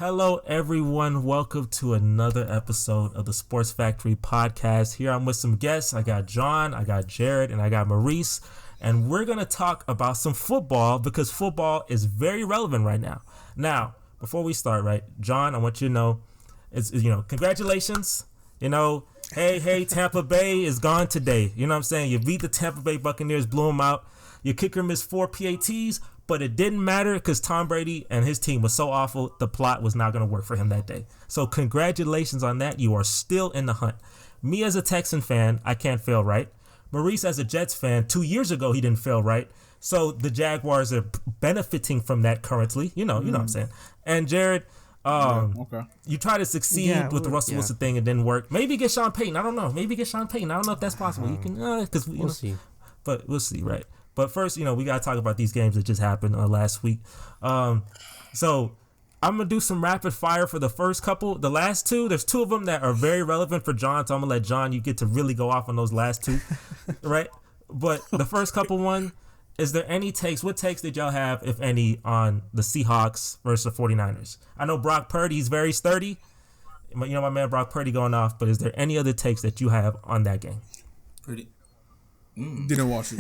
Hello, everyone. Welcome to another episode of the Sports Factory podcast. Here I'm with some guests. I got John, I got Jared, and I got Maurice. And we're going to talk about some football because football is very relevant right now. Now, before we start, right, John, I want you to know, congratulations. Hey, Tampa Bay is gone today. You know what I'm saying? You beat the Tampa Bay Buccaneers, blew them out. Your kicker missed 4 PATs. But it didn't matter because Tom Brady and his team was so awful, the plot was not going to work for him that day. So congratulations on that. You are still in the hunt. Me as a Texan fan, I can't fail right. Maurice as a Jets fan, 2 years ago, he didn't fail right. So the Jaguars are benefiting from that currently. You know what I'm saying. And Jared, you try to succeed with the Russell Wilson thing. It didn't work. Maybe get Sean Payton. I don't know. I don't know if that's possible. You can, because we'll see. But we'll see, right? But first, we got to talk about these games that just happened last week. So I'm going to do some rapid fire for the first couple. The last two, there's two of them that are very relevant for John. So I'm going to let John, you get to really go off on those last two, right? But the first couple one, is there any takes? What takes did y'all have, if any, on the Seahawks versus the 49ers? I know Brock Purdy, he's very sturdy. My man Brock Purdy going off. But is there any other takes that you have on that game? Didn't watch it.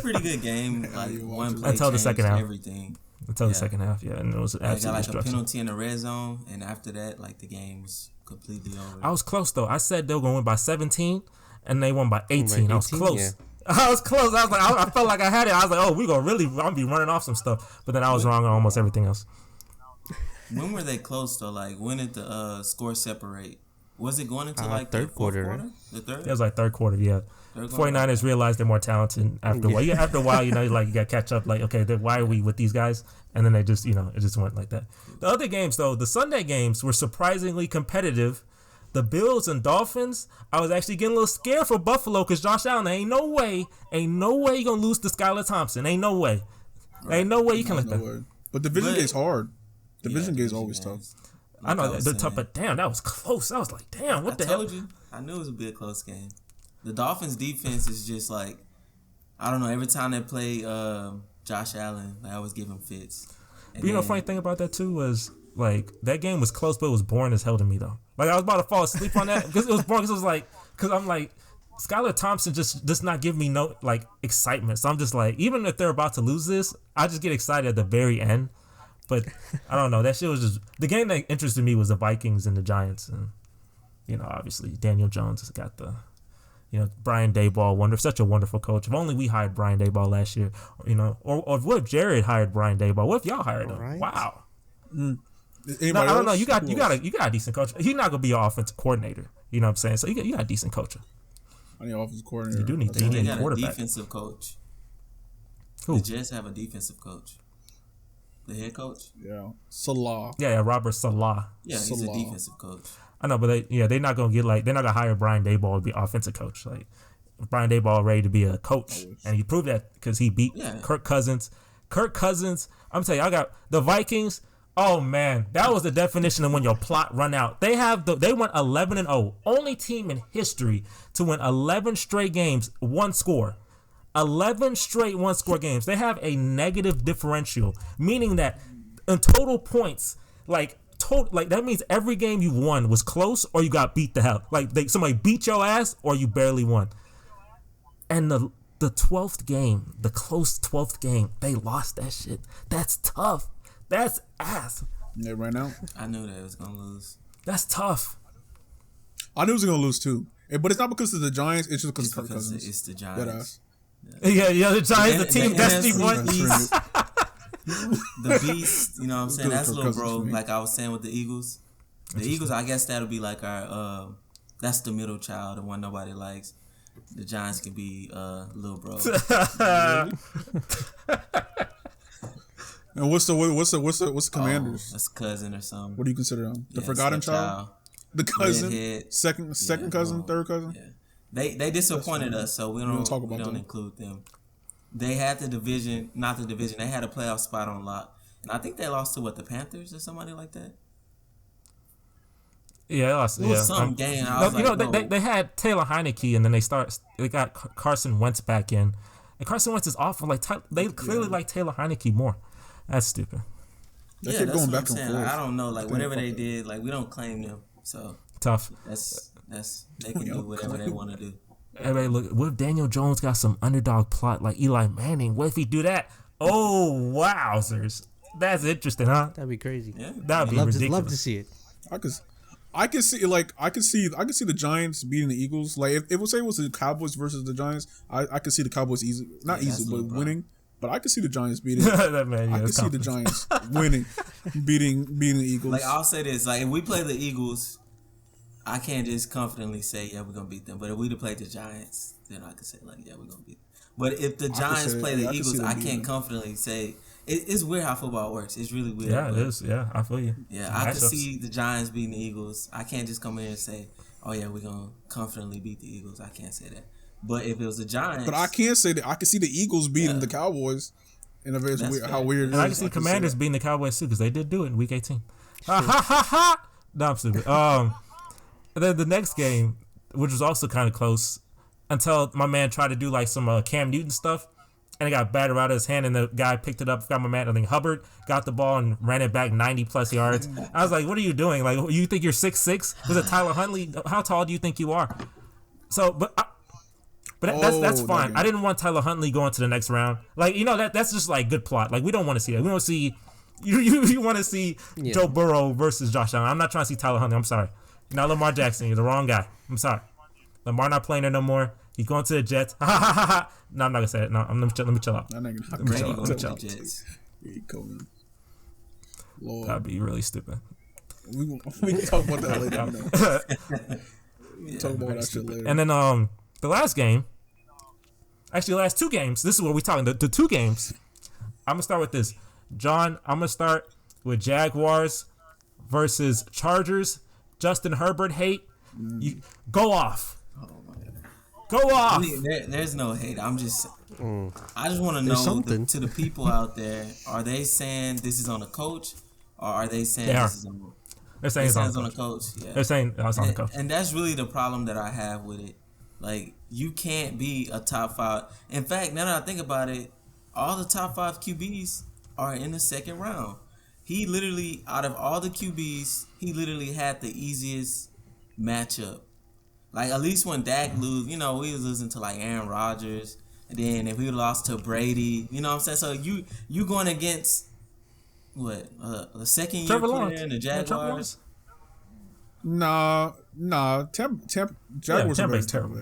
Pretty good game. Like one play until the second half. Everything. Until the second half, and it was absolutely got a penalty in the red zone, and after that, the game was completely over. I was close though. I said they were going to win by 17, and they won by 18. I was close. Yeah. I was close. I was like, I felt like I had it. I was like, I'm gonna be running off some stuff, but then I was wrong on almost everything else. When were they close though? When did the score separate? Was it going into third quarter? Right? The third? It was third quarter, yeah. 49ers realized they're more talented after a while. After a while, you got to catch up. Why are we with these guys? And then they just, it just went like that. The other games, though, the Sunday games were surprisingly competitive. The Bills and Dolphins, I was actually getting a little scared for Buffalo because Josh Allen, ain't no way you're going to lose to Skylar Thompson. Ain't no way. Right. Ain't no way you can let that. But division game's hard. Division game's always tough. I know they're tough, but damn, that was close. I was like, damn, what the hell? I told you. I knew it was a bit close game. The Dolphins' defense is just I don't know. Every time they play Josh Allen, I always give him fits. But funny thing about that too was that game was close, but it was boring as hell to me though. I was about to fall asleep on that because it was boring. Because it was because I'm Skylar Thompson just does not give me no excitement. So I'm just even if they're about to lose this, I just get excited at the very end. But I don't know. That shit was just the game that interested me was the Vikings and the Giants, and obviously Daniel Jones has got the. Brian Daboll, such a wonderful coach. If only we hired Brian Daboll last year, or what if Jared hired Brian Daboll? What if y'all hired him? Right. Wow. No, I don't know. You got a decent coach. He's not gonna be your offensive coordinator. You know what I'm saying? So you got a decent coach. I need an offensive coordinator. You do need a quarterback. A defensive coach. Who? The Jets have a defensive coach. The head coach. Yeah, Salah. Yeah, Robert Salah. Yeah, he's a defensive coach. I know, but they're not gonna they're not gonna hire Brian Daboll to be offensive coach. Brian Daboll ready to be a coach, and he proved that because he beat Kirk Cousins. Kirk Cousins, I'm telling you, I got the Vikings. Oh man, that was the definition of when your plot run out. They went 11-0, only team in history to win 11 straight games, one score. 11 straight one-score games. They have a negative differential, meaning that in total points, that means every game you won was close or you got beat the hell. Somebody beat your ass or you barely won. And the 12th game, the close 12th game, they lost that shit. That's tough. That's ass. They ran out. I knew they was going to lose. That's tough. I knew it was going to lose too. But it's not because of the Giants. It's just because of Kirk Cousins. It's the Giants. Yeah, the Giants, the team destiny won. The beast, you know what I'm saying? That's little bro. Like I was saying with the Eagles. The Eagles, I guess that'll be our that's the middle child, the one nobody likes. The Giants can be little bro. And what's the Commanders? That's cousin or something. What do you consider them? The forgotten child? The cousin? Second cousin, third cousin? Yeah. They disappointed us, so we don't include them. They had the division, not the division. They had a playoff spot on lock, and I think they lost to the Panthers or somebody like that. Yeah, they lost. It was some game. They had Taylor Heineke, and then they got Carson Wentz back in, and Carson Wentz is awful. They clearly like Taylor Heineke more. That's stupid. That's what I'm saying. Like, I don't know. Like whatever they did, like we don't claim them. So tough. That's they can do whatever they want to do. Everybody look. What if Daniel Jones got some underdog plot like Eli Manning? What if he do that? Oh, wowzers. That's interesting, huh? That'd be crazy. Yeah. That'd be ridiculous. Love to see it. I can see the Giants beating the Eagles. Like if it was the Cowboys versus the Giants, I could see the Cowboys winning. But I could see the Giants beating. That man, I could see the Giants winning, beating the Eagles. Like I'll say this: like if we play the Eagles, I can't just confidently say we're gonna beat them. But if we'd play the Giants, then I could say we're gonna beat them. But if the Giants play the Eagles, I can't confidently say. It's weird how football works. It's really weird. Yeah, it is. Yeah, I feel you. Yeah, I can see the Giants beating the Eagles. I can't just come in and say, "Oh yeah, we're gonna confidently beat the Eagles." I can't say that. But if it was the Giants, but I can't say that. I can see the Eagles beating the Cowboys. In a very weird, how weird. And I can see Commanders beating the Cowboys too because they did do it in Week 18. Ha ha ha ha! No, I'm stupid. Then the next game, which was also kind of close, until my man tried to do like some Cam Newton stuff, and it got battered out of his hand, and the guy picked it up. Got my man, I think Hubbard got the ball and ran it back 90+ yards. I was like, "What are you doing? Like, you think you're 6'6"? Was it Tyler Huntley? How tall do you think you are?" So, but that's fine. I didn't want Tyler Huntley going to the next round. Like, that's just like good plot. Like, we don't want to see that. We don't see you want to see Joe Burrow versus Josh Allen. I'm not trying to see Tyler Huntley. I'm sorry. Not Lamar Jackson. You're the wrong guy. I'm sorry. Lamar not playing there no more. He's going to the Jets. No, I'm not gonna say it. No, let me chill out. Let me chill out. That'd be really stupid. We can talk about that later. We'll talk about that shit later. And then the last game, actually the last two games, this is what we're talking, the two games. I'm going to start with this. John, I'm going to start with Jaguars versus Chargers. Justin Herbert hate. You, go off. Oh my God. Go off. There's no hate. I'm just, I just want to know to the people out there, are they saying this is on the coach or are they saying this is on They're saying it's on the coach. Yeah. They're saying it's on the coach. And that's really the problem that I have with it. Like, you can't be a top 5. In fact, now that I think about it, all the top 5 QBs are in the second round. He literally, out of all the QBs, he literally had the easiest matchup. Like, at least when Dak lose, we was losing to like Aaron Rodgers, and then if we lost to Brady, you know what I'm saying? So you going against what, the second year player in the Jaguars? Nah. Jaguars Tampa's terrible.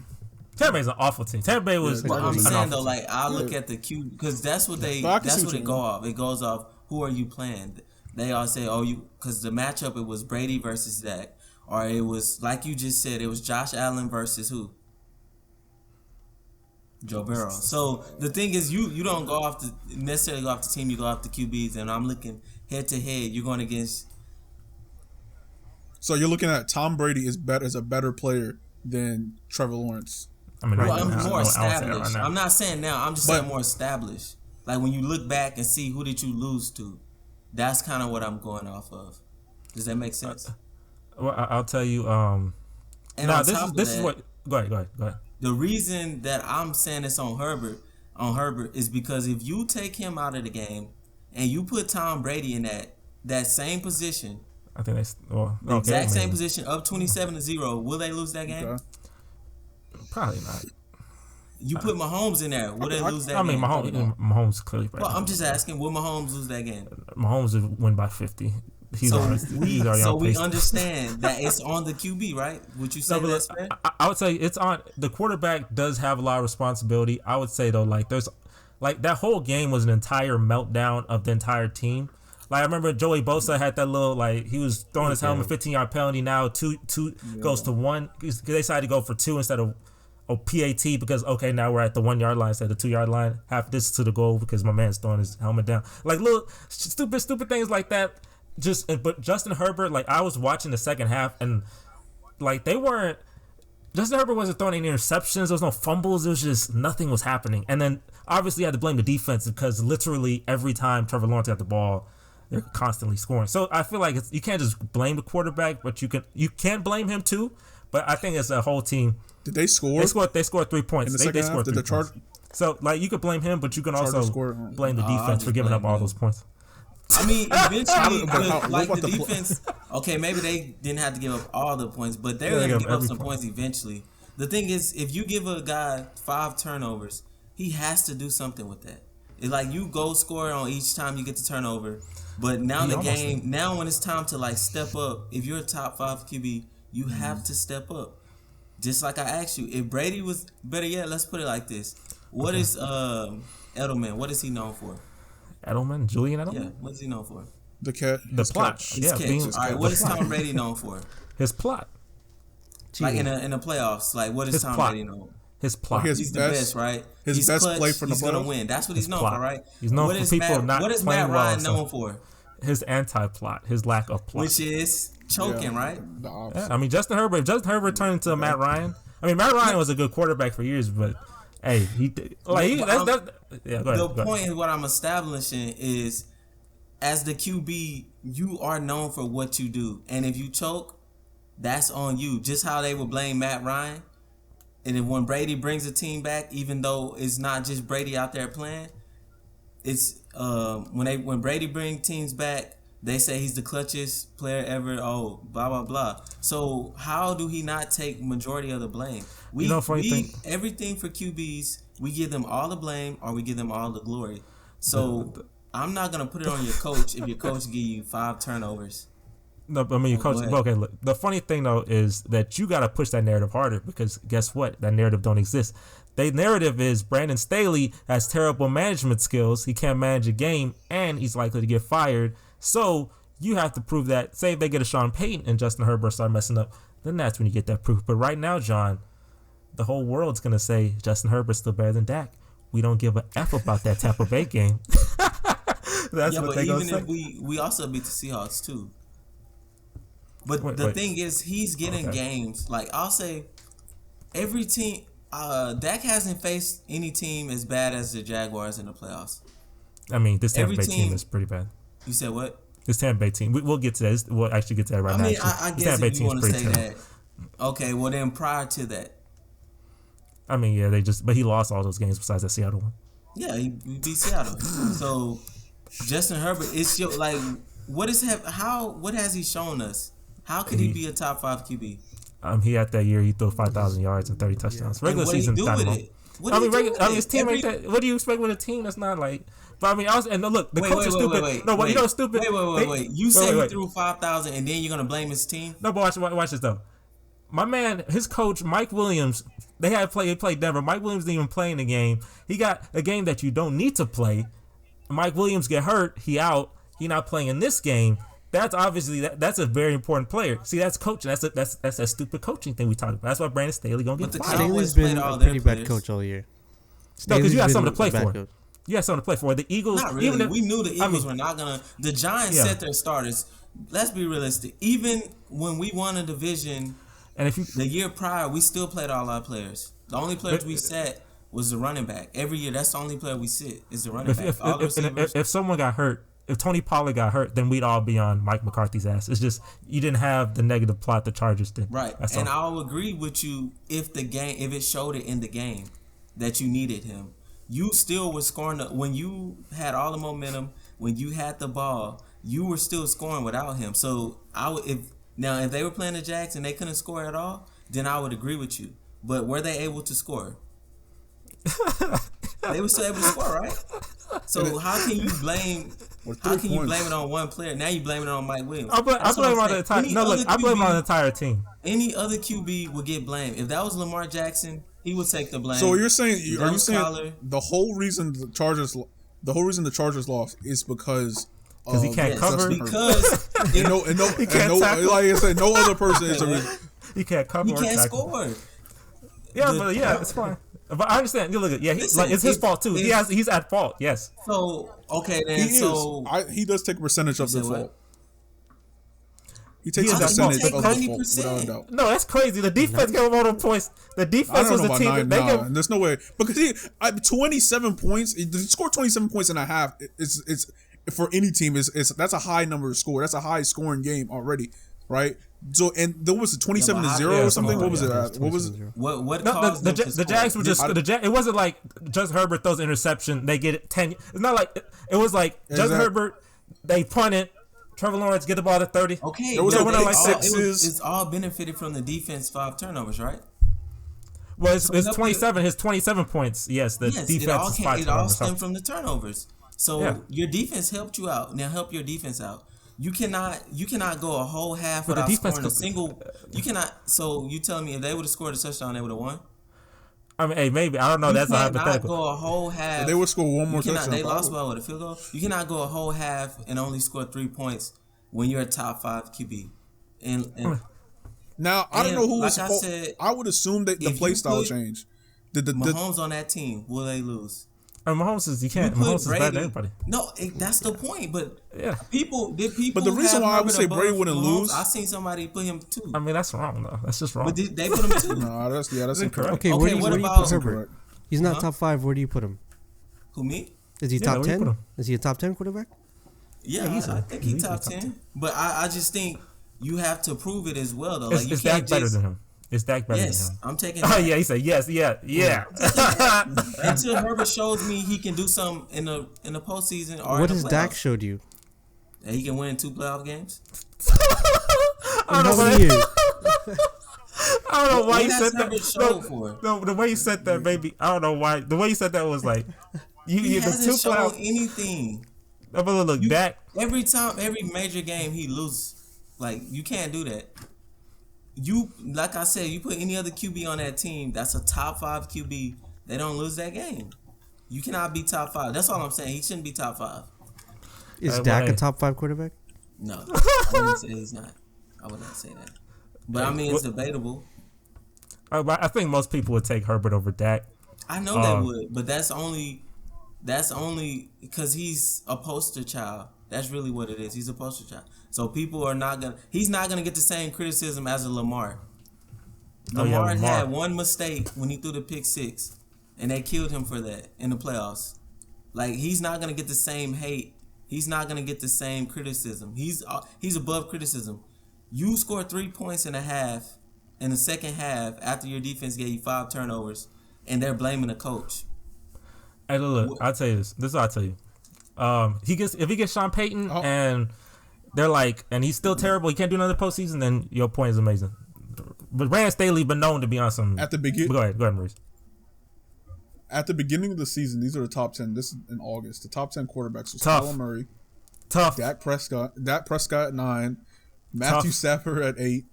Tampa's an awful team. Tampa was. But I'm saying though, like I look at the Q because that's what it go off. It goes off. Who are you playing? They all say, because the matchup it was Brady versus Dak, or it was like you just said, it was Josh Allen versus who? Joe Burrow. So the thing is, you don't necessarily go off the team. You go off the QBs, and I'm looking head to head. You're going against. So you're looking at Tom Brady is a better player than Trevor Lawrence. I mean, I'm more established. I'm not saying now. I'm just saying more established. Like when you look back and see who did you lose to, that's kind of what I'm going off of. Does that make sense? Well, I'll tell you. This is what. Go ahead. The reason that I'm saying it's on Herbert is because if you take him out of the game and you put Tom Brady in that same position, I think the exact same position, up 27-0, will they lose that game? Okay. Probably not. You put Mahomes in there, will they lose that game? I mean, Mahomes clearly. Well, I'm just asking, will Mahomes lose that game? Mahomes would win by 50. He's so we understand that it's on the QB, right? Would you say that's fair? I would say it's on the quarterback. Does have a lot of responsibility. I would say though, like there's like that whole game was an entire meltdown of the entire team. Like I remember Joey Bosa had that little like he was throwing his helmet 15-yard penalty. Now two goes to 1. They decided to go for 2 instead of PAT because now we're at the 1-yard line instead of the 2-yard line. Half this to the goal because my man's throwing his helmet down. Like little stupid things like that. But Justin Herbert, like I was watching the second half and like Justin Herbert wasn't throwing any interceptions. There was no fumbles. It was just nothing was happening. And then obviously I had to blame the defense because literally every time Trevor Lawrence got the ball, they're constantly scoring. So I feel like you can't just blame the quarterback, but you can blame him too. But I think it's a whole team. Did they score? They scored 3 points. In the second half, did the Chargers? So like you could blame him, but you can also blame the defense for giving up all those points. I mean, eventually, But the defense. Okay, maybe they didn't have to give up all the points, but they're going to give up some points eventually. The thing is, if you give a guy 5 turnovers, he has to do something with that. It's like you go score on each time you get the turnover, but now now when it's time to like step up, if you're a top 5 QB, you have to step up. Just like I asked you, if Brady was better yet, let's put it like this: what is Edelman? What is he known for? Edelman, Julian Edelman. Yeah, what is he known for? The plot. His catch. All right, what is Tom Brady known for? His plot. Like in the playoffs, like what is Tom Brady known? His plot. He's the best, right? His best clutch, play from the playoffs. He's gonna win. That's what he's known for, right? He's known for people not What is playing Matt Ryan known for? His anti-plot, his lack of plot, which is choking, right? Yeah, I mean, Justin Herbert. If Justin Herbert turned into Matt Ryan. I mean, Matt Ryan was a good quarterback for years, but hey, the point is what I'm establishing is, as the QB, you are known for what you do, and if you choke, that's on you. Just how they would blame Matt Ryan, and then when Brady brings a team back, even though it's not just Brady out there playing, it's when Brady brings teams back, they say he's the clutchest player ever. Oh, blah blah blah. So how do he not take majority of the blame? Everything for QBs, we give them all the blame or we give them all the glory. So I'm not gonna put it on your coach if your coach give you 5 turnovers. No, I mean your coach. Okay, look. The funny thing though is that you got to push that narrative harder because guess what? That narrative don't exist. The narrative is Brandon Staley has terrible management skills. He can't manage a game, and he's likely to get fired. So you have to prove that. Say if they get a Sean Payton and Justin Herbert start messing up, then that's when you get that proof. But right now, John, the whole world's gonna say Justin Herbert's still better than Dak. We don't give a F about that Tampa Bay game. That's what they gonna say. If we also beat the Seahawks too. But the thing is, he's getting games. Like I'll say, every team. Dak hasn't faced any team as bad as the Jaguars in the playoffs. I mean, this Tampa Bay team is pretty bad. You said what? This Tampa Bay team. We'll get to that. We'll actually get to that right now. I guess if you want to say that. Okay, well then prior to that. I mean, yeah, but he lost all those games besides that Seattle one. Yeah, he beat Seattle. So Justin Herbert is like, what has he shown us? How could he be a top 5 QB? He had that year he threw 5,000 yards and 30 touchdowns. Regular season, his team ain't that. What do you expect with a team that's not like? But I mean, look, the coach is stupid. No, you know, stupid. Wait. You say he threw 5,000 and then you're gonna blame his team? No, but watch this though. My man, his coach Mike Williams, they played Denver. Mike Williams didn't even play in the game. He got a game that you don't need to play. Mike Williams get hurt. He out. He not playing in this game. That's obviously that's a very important player. See, that's coaching. That's a stupid coaching thing we talk about. That's why Brandon Staley gonna get fired. Staley's been a pretty bad coach all year. No, because you got something to play for. You got something to play for. The Eagles, not really. We knew the Eagles were not gonna. The Giants set their starters. Let's be realistic. Even when we won a division, and the year prior, we still played all our players. The only players we set was the running back. Every year, that's the only player we sit is the running back. If someone got hurt. If Tony Pollard got hurt, then we'd all be on Mike McCarthy's ass. It's just you didn't have the negative plot the Chargers did. Right. And I'll agree with you if it showed it in the game that you needed him. You still were scoring when you had all the momentum, when you had the ball, you were still scoring without him. So if they were playing the Jags and they couldn't score at all, then I would agree with you. But were they able to score? They were still able to score, right? So how can you blame? How can you blame it on one player? Now you blame it on Mike Williams. I blame on the entire. I blame on the entire team. Any other QB would get blamed. If that was Lamar Jackson, he would take the blame. So you're saying the whole reason the Chargers lost is because he can't cover. Because like I said, no other person is a reason. He can't cover. He can't score. Yeah, it's fine. But I understand. You look at it's his fault too. He's at fault. Yes. So okay then. He does take a percentage of the fault. He takes a percentage of the fault without a doubt. No, that's crazy. The defense gave him all the points. The defense was the team. There's no way because 27 points. He scored 27 points and a half. It's for any team. That's a high number to score. That's a high scoring game already, right? So and there was a 27-0 or something. What was it? What was it? What caused the Jags were just it wasn't like Justin Herbert throws an interception. They get it 10. It's not like it was like Justin Herbert They punted. Trevor Lawrence get the ball to 30. Okay, there was a like sixes. It's all benefited from the defense 5 turnovers, right? Well, it's 27. His 27 points. Yes, the defense is 5 turnovers. It all stemmed from the turnovers. So your defense helped you out. Now help your defense out. You cannot go a whole half without scoring a single. You cannot. So you telling me if they would have scored a touchdown, they would have won? I mean, hey, maybe I don't know. That's a hypothetical. You cannot go a whole half. If they would score one more touchdown. They lost by what, a field goal? You cannot go a whole half and only score 3 points when you're a top 5 QB. And now I don't know who was. I would assume that the play style changed. Mahomes on that team, will they lose? Mahomes is Mahomes is better than everybody. No, that's the point. But yeah, people. But the reason why I would say Brady wouldn't lose, I seen somebody put him 2. I mean, that's wrong though. That's just wrong. But they put him 2. No, that's incorrect. Okay, where do you put Herbert? He's not top 5. Where do you put him? Who, me? Is he top 10? Is he a top 10 quarterback? Yeah, I think he's top 10. But I just think you have to prove it as well, though. Like, is Dak better than him? Is Dak better than him? I'm taking. Oh yeah, he said yes, yeah. Until Herbert shows me he can do something in the postseason or what has Dak showed you? That he can win 2 playoff games. I don't know why you said that. No, the way you said that, baby. I don't know why. The way you said that was like he hasn't shown anything. Look, Dak. Every major game he loses. Like, you can't do that. Like I said, you put any other QB on that team, that's a top 5 QB. They don't lose that game. You cannot be top 5. That's all I'm saying. He shouldn't be top 5. Is Dak a top 5 quarterback? No, I wouldn't say he's not. I would not say that. But I mean, it's debatable. I think most people would take Herbert over Dak. I know they would, but that's only because he's a poster child. That's really what it is. He's a poster child. So people are not gonna. He's not gonna get the same criticism as a Lamar. Lamar had one mistake when he threw the pick 6, and they killed him for that in the playoffs. Like, he's not gonna get the same hate. He's not gonna get the same criticism. He's above criticism. You scored 3 points in a half in the second half after your defense gave you 5 turnovers, and they're blaming the coach. Hey, look, I'll tell you this. This is what I'll tell you. If he gets Sean Payton and they're like, and he's still terrible, he can't do another postseason, then your point is amazing. But Rand Staley been known to be on some. At the beginning, go ahead, Maurice. At the beginning of the season, these are the top 10. This is in August. The top 10 quarterbacks are Kyler Murray, Dak Prescott at 9, Matthew Stafford at 8,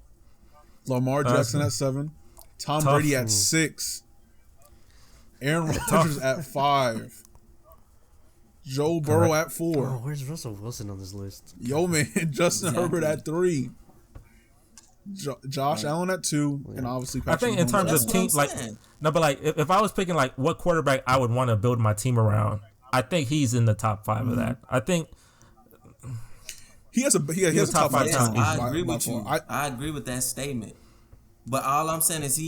Lamar Jackson at 7, Tom Brady at 6, Aaron Rodgers at 5. Joe Burrow at 4. Oh, where's Russell Wilson on this list? Yo, man, Justin Herbert at 3. Josh Allen at 2, and obviously Patrick I think in terms of team, like, no, but like if I was picking like what quarterback I would want to build my team around, I think he's in the top 5 of that. I think he has a top 5 talent. I agree with you. I agree with that statement. But all I'm saying is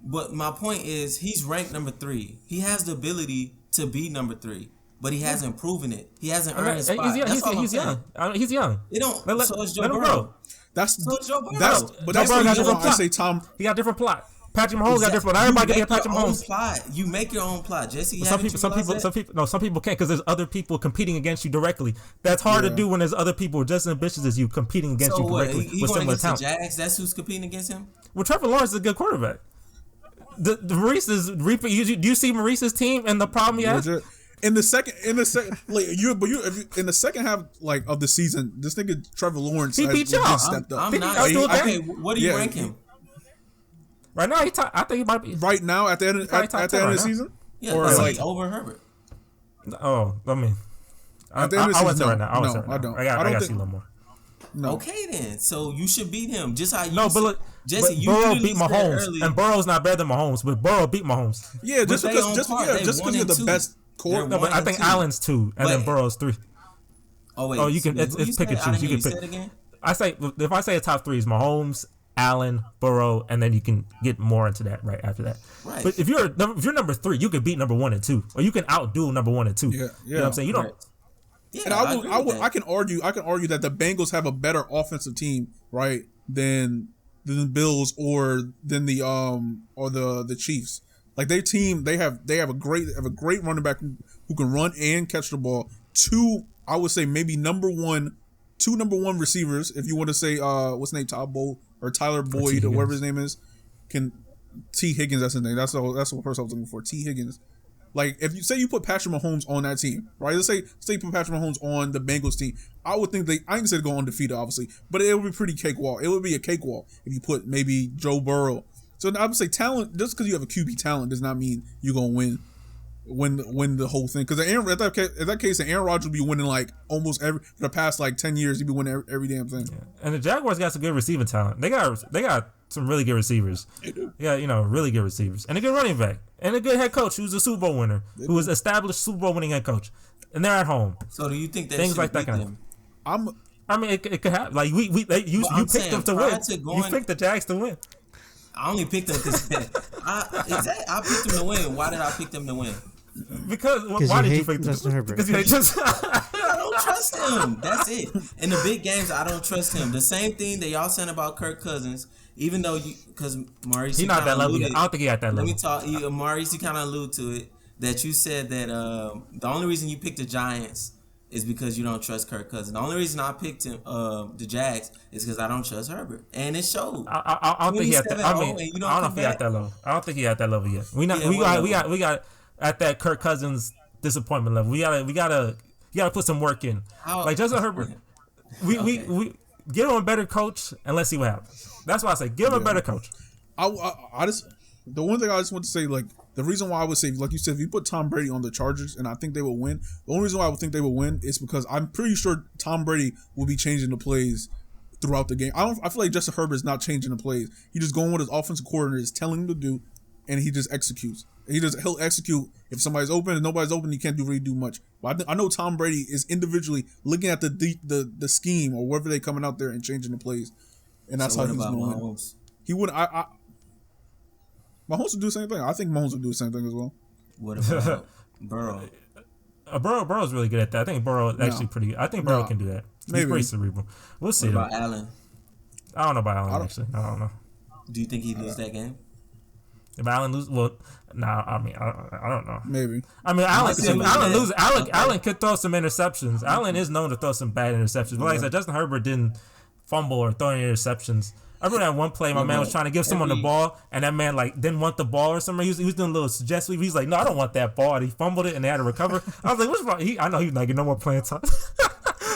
But my point is he's ranked number 3. He has the ability to be number 3. But he hasn't proven it. He hasn't earned his spot. He's young. He's young. So is Joe Burrow. That's the reason why I say Tom. He got different plot. Patrick Mahomes got different. Everybody can get Patrick Mahomes. You make your own plot, Jesse. Some people can't because there's other people competing against you directly. That's hard to do when there's other people just as ambitious as you competing against you directly with similar talent. The Jags, that's who's competing against him. Well, Trevor Lawrence is a good quarterback. The Maurice is reaping. Do you see Maurice's team and the problem he has? In the second, like in the second half, like of the season, this nigga Trevor Lawrence he beat y'all. Stepped up. I'm not. Okay, what do you rank him? Right now, I think he might be. Right now, at the end of the season, yeah, or like over Herbert. Oh, I mean, I wouldn't say right now. I don't. I got to see a little more. No. Okay, then. So you should beat him, just how you. No, but look, Jesse, you Burrow beat Mahomes, and Burrow's not better than Mahomes, but Burrow beat Mahomes. Yeah, just because you're the best. No, but I think Allen's 2, and then Burrow's 3. Oh wait. Oh, you can. It's pick and choose. You can pick. I say if I say a top 3 is Mahomes, Allen, Burrow, and then you can get more into that right after that. Right. But if you're number 3, you can beat number 1 and 2, or you can outdo number 1 and 2. Yeah. You know what I'm saying? You don't. Yeah, and I can argue that the Bengals have a better offensive team, right, than the Bills or than the Chiefs. Like they have a great running back who can run and catch the ball. 2 I would say maybe two number one receivers. If you want to say what's his name, Todd Bowl or Tyler Boyd or whatever his name is, T Higgins. That's his name. That's the person I was looking for. T Higgins. Like if you say you put Patrick Mahomes on that team, right? Let's say you put Patrick Mahomes on the Bengals team. I would think I ain't gonna say to go undefeated, obviously, but it would be pretty cakewalk. It would be a cakewalk if you put maybe Joe Burrow. So I would say talent. Just because you have a QB talent does not mean you're gonna win the whole thing. Because in that case, Aaron Rodgers would be winning like almost for the past like 10 years. He'd be winning every damn thing. Yeah. And the Jaguars got some good receiving talent. They got some really good receivers. They do. Yeah, really good receivers and a good running back and a good head coach who's a Super Bowl winner, who was established Super Bowl winning head coach, and they're at home. So do you think that things like that can happen? I mean, it could happen. Like you picked them to win. You picked the Jags to win. I only picked them because I picked them to win. Why did I pick them to win? Because why did you pick Justin Herbert? Because you hate I don't trust him. That's it. In the big games, I don't trust him. The same thing that y'all saying about Kirk Cousins, even though because Maurice, he's not that level yet. I don't think he at that level. Let me talk. Maurice, you kind of allude to it that you said that the only reason you picked the Giants is because you don't trust Kirk Cousins. The only reason I picked him, the Jags, is because I don't trust Herbert, and it showed. I don't think he at that. I don't know if he at that level. I don't think he at that level yet. We got at that Kirk Cousins disappointment level. We gotta put some work in. Like Justin Herbert, we get him a better coach and let's see what happens. That's why I say give him a better coach. I just the one thing I just want to say, like the reason why I would say, like you said, if you put Tom Brady on the Chargers and I think they will win, the only reason why I would think they will win is because I'm pretty sure Tom Brady will be changing the plays throughout the game. I feel like Justin Herbert is not changing the plays. He's just going with his offensive coordinator is telling him to do, and he just executes. He'll execute. If somebody's open and nobody's open, he can't really do much. But I know Tom Brady is individually looking at the scheme or whatever they coming out there and changing the plays, and that's how he's going to win. He would. Mahomes would do the same thing. I think Mahomes would do the same thing as well. What about Burrow? Burrow's really good at that. I think Burrow actually pretty good. I think Burrow can do that. He's pretty cerebral. We'll see. What about Allen? I don't know about Allen actually. I don't know. Do you think he'd lose that game? If Allen loses, well, I mean, I don't know. Maybe. I mean, Allen loses. Allen could throw some interceptions. Allen is known to throw some bad interceptions. But like I said, Justin Herbert didn't fumble or throw any interceptions. I remember that one play, my man was trying to give someone the ball, and that man like didn't want the ball or something. He was doing a little suggestive. He's like, "No, I don't want that ball." And he fumbled it, and they had to recover. I was like, "What's wrong?" I know he's not getting no more playing time.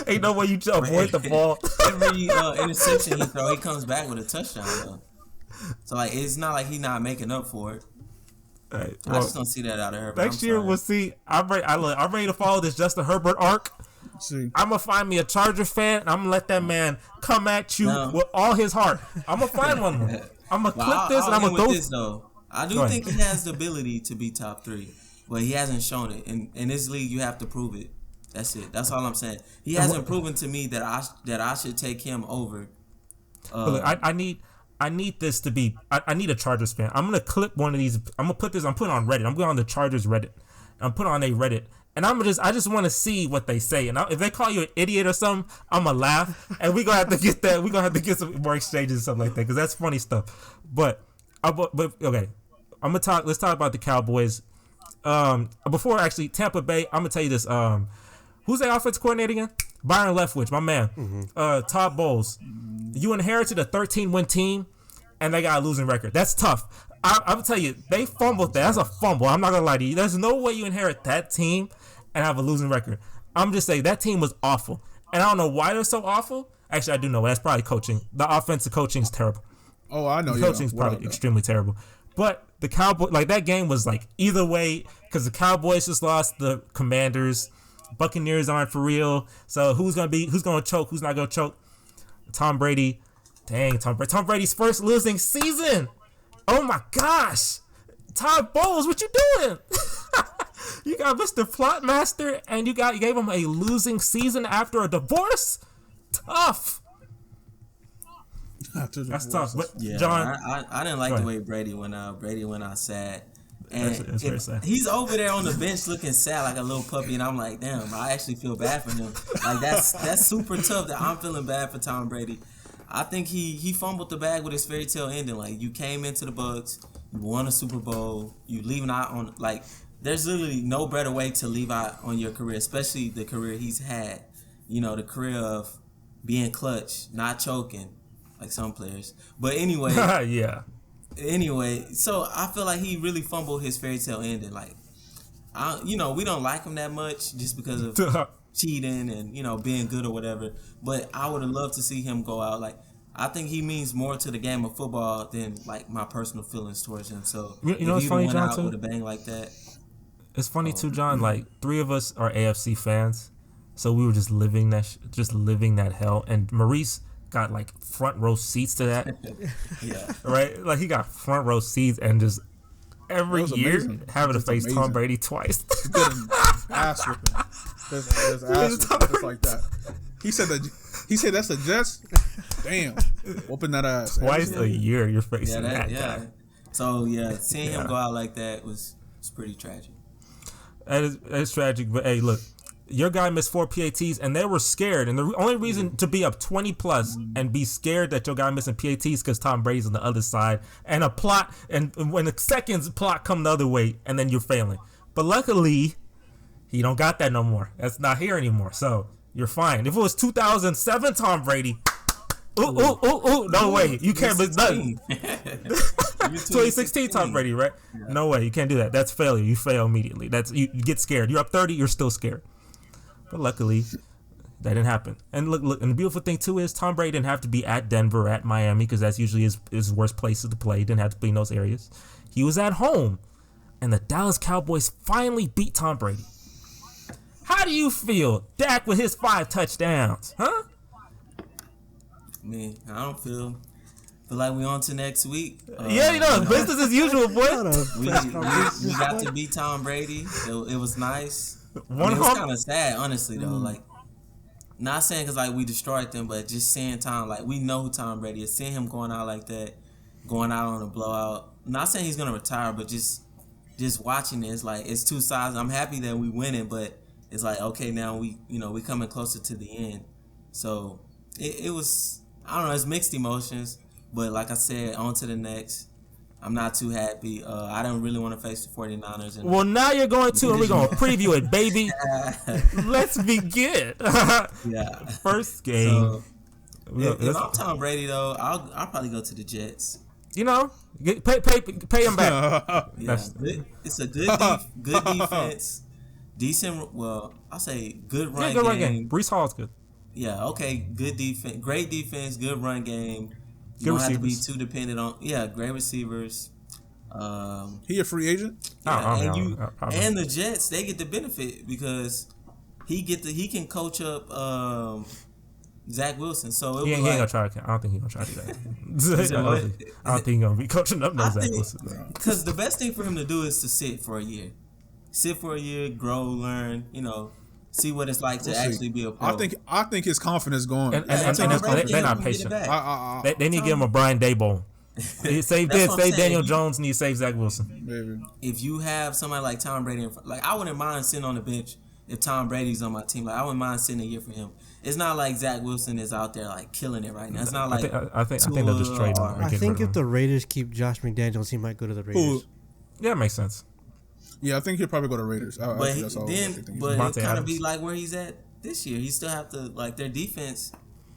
Ain't no way you avoid the ball. Every interception he throw, he comes back with a touchdown though. So like, it's not like he's not making up for it. Right. I just don't see that out of Herbert. Next year we'll see. I'm ready to follow this Justin Herbert arc. I'm gonna find me a Charger fan, and I'm gonna let that man come at you with all his heart. I'm gonna find one. I'm gonna clip this, and I'm gonna go. This, though. I do think he has the ability to be top 3, but he hasn't shown it. In this league, you have to prove it. That's it. That's all I'm saying. He hasn't proven to me that I should take him over. Look, I need this to be. I need a Chargers fan. I'm gonna clip one of these. I'm gonna put this. I'm putting on Reddit. I'm going on the Chargers Reddit. I'm putting on a Reddit. And I just want to see what they say. And if they call you an idiot or something, I'm gonna laugh. And we gonna have to get that. We gonna have to get some more exchanges and stuff like that because that's funny stuff. But okay, let's talk about the Cowboys. Before actually Tampa Bay, I'm gonna tell you this. Who's their offensive coordinator again? Byron Leftwich, my man. Todd Bowles. You inherited a 13-win team, and they got a losing record. That's tough. I'm tell you, they fumbled that. That's a fumble. I'm not gonna lie to you. There's no way you inherit that team and have a losing record. I'm just saying that team was awful, and I don't know why they're so awful. Actually, I do know. That's probably coaching. The offensive coaching is terrible. Oh, I know. The coaching is probably extremely terrible. But the Cowboys, like that game was like either way because the Cowboys just lost the Commanders. Buccaneers aren't for real. So who's gonna choke? Who's not gonna choke? Tom Brady. Dang, Tom Brady's first losing season. Oh my gosh. Todd Bowles, what you doing? You got Mr. Plotmaster and you gave him a losing season after a divorce? Tough. That's tough. But yeah, John, I didn't like the way Brady went out. Brady went out sad. And that's very sad. He's over there on the bench looking sad like a little puppy, and I'm like, damn, I actually feel bad for him. Like that's super tough. That I'm feeling bad for Tom Brady. I think he fumbled the bag with his fairy tale ending. Like you came into the Bucs, you won a Super Bowl, you leaving out on like there's literally no better way to leave out on your career, especially the career he's had. You know, the career of being clutch, not choking, like some players. But anyway, yeah. Anyway, so I feel like he really fumbled his fairy tale ending. Like, we don't like him that much just because of cheating and being good or whatever. But I would have loved to see him go out. Like, I think he means more to the game of football than like my personal feelings towards him. So what's funny, John? Out with a bang like that. It's funny too, John. Like 3 of us are AFC fans, so we were just living that hell. And Maurice got like front row seats to that. Yeah. Right? Like he got front row seats and just every year having to face Tom Brady twice. Ass whipping. There's ass whipping just like that. He said that's the Jets. Damn. Whooping that ass. Twice a year you're facing that guy. So seeing him go out like that was pretty tragic. That is tragic, but hey, look. Your guy missed 4 PATs, and they were scared. And the only reason to be up 20 plus and be scared that your guy missing PATs because Tom Brady's on the other side, and a plot, and when the seconds plot come the other way, and then you're failing. But luckily, he don't got that no more. That's not here anymore. So you're fine. If it was 2007 Tom Brady, no way, you can't miss nothing. 2016 Tom Brady, right? Yeah. No way, you can't do that. That's failure. You fail immediately. You get scared. You're up 30. You're still scared. But luckily, that didn't happen. And look, and the beautiful thing too is Tom Brady didn't have to be at Denver, at Miami, because that's usually his worst places to play. He didn't have to be in those areas. He was at home, and the Dallas Cowboys finally beat Tom Brady. How do you feel, Dak with his 5 touchdowns, huh? Man, I don't feel like we on to next week. Business as usual, boy. We got to beat Tom Brady. It was nice. It was kind of sad, honestly, though. Like, not saying because like we destroyed them, but just seeing Tom, like we know who Tom Brady is. Seeing him going out like that, going out on a blowout. Not saying he's gonna retire, but just watching this, like it's 2 sides. I'm happy that we winning, but it's like okay, now we coming closer to the end. So it was, I don't know, it's mixed emotions. But like I said, on to the next. I'm not too happy. I don't really want to face the 49ers. Well, now you're going to, and we're going to preview it, baby. Let's begin. Yeah. First game. So, if I'm Tom Brady, though, I'll probably go to the Jets. Pay him back. Yeah, it's a good defense. Decent, well, I'll say good run game. Run game. Breece Hall's good. Yeah, okay, good defense. Great defense, good run game. You don't have to be too dependent on great receivers. He a free agent? Yeah, and the Jets, they get the benefit because he can coach up Zach Wilson. So he ain't gonna try. I don't think he's gonna try to do that. I don't think he's gonna be coaching up Zach Wilson. Because the best thing for him to do is to sit for a year, grow, learn. See what it's like to actually be a pro. I think his confidence gone. And they're not patient. They need to give him a Brian Daboll. Save Daniel Jones and you save Zach Wilson. Maybe. If you have somebody like Tom Brady, like I wouldn't mind sitting on the bench if Tom Brady's on my team. Like I wouldn't mind sitting a year for him. It's not like Zach Wilson is out there like killing it right now. It's not like I think they'll just trade him. I think if the Raiders keep Josh McDaniels, he might go to the Raiders. Yeah, it makes sense. Yeah, I think he'll probably go to Raiders. But it kind of be like where he's at this year. He still have to like their defense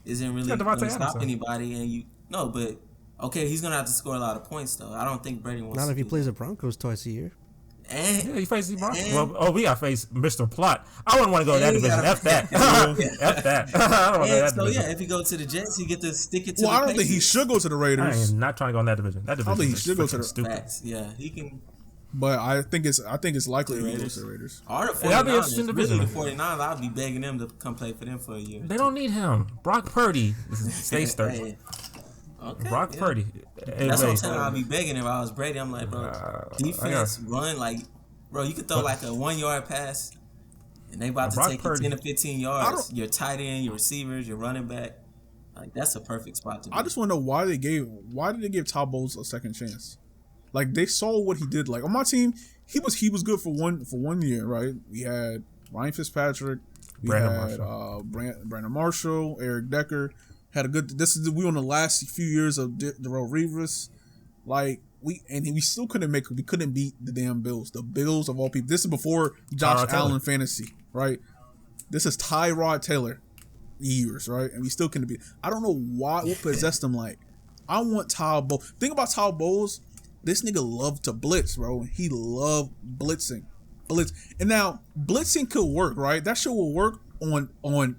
isn't really going to stop anybody, but okay, he's gonna have to score a lot of points though. I don't think Brady wants. Not if he plays the Broncos twice a year. He faces the Broncos. We got to face Mr. Plot. I wouldn't want to go in that division. F that. F that. I don't want to go in that division. If he go to the Jets, he get to stick it to. Well, I don't think he should go to the Raiders. I am not trying to go in that division. I don't think he should go to the Facts. Yeah, he can. But I think it's likely he goes to the Raiders. Or the 49ers. Really, the 49ers, I'd be begging them to come play for them for a year. They don't need him. Brock Purdy stays 30. Okay, Brock Purdy. That's what I'm saying. I'd be begging if I was Brady. I'm like, bro, defense, run. Like, bro, you could throw like a 1-yard pass, and they about to take you 10 to 15 yards. Your tight end, your receivers, your running back. Like, that's a perfect spot to be. I just want to know why did they give Todd Bowles a second chance? Like they saw what he did. Like on my team, he was good for one year, right? We had Ryan Fitzpatrick, Brandon Marshall, Eric Decker. Had a good. We on the last few years of Darrelle Revis. Like we still couldn't beat the damn Bills. The Bills of all people. This is before Josh Allen fantasy, right? This is Tyrod Taylor years, right? And we still couldn't beat. I don't know what possessed him. Like, I want Todd Bowles. Think about Todd Bowles. This nigga loved to blitz, bro. He loved blitzing. And now blitzing could work, right? That shit will work on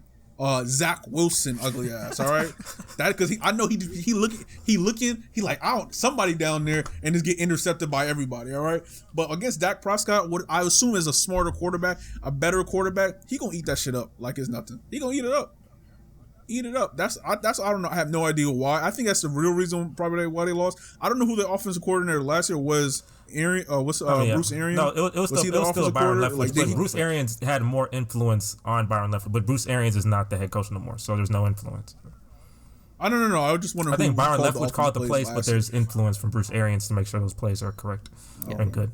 Zach Wilson ugly ass, all right? That because I know he looking like somebody down there and just get intercepted by everybody, all right? But against Dak Prescott, what I assume is a smarter quarterback, a better quarterback, he gonna eat that shit up like it's nothing. He gonna eat it up. That's I don't know. I have no idea why. I think that's the real reason probably why they lost. I don't know who the offensive coordinator last year was. Bruce Arians? No, it was still Byron Leftwich. But Bruce Arians had more influence on Byron Leftwich. But Bruce Arians is not the head coach no more, so there's no influence. I don't know. I was just wondering. I think Byron Leftwich called the plays, but there's influence from Bruce Arians to make sure those plays are correct and good,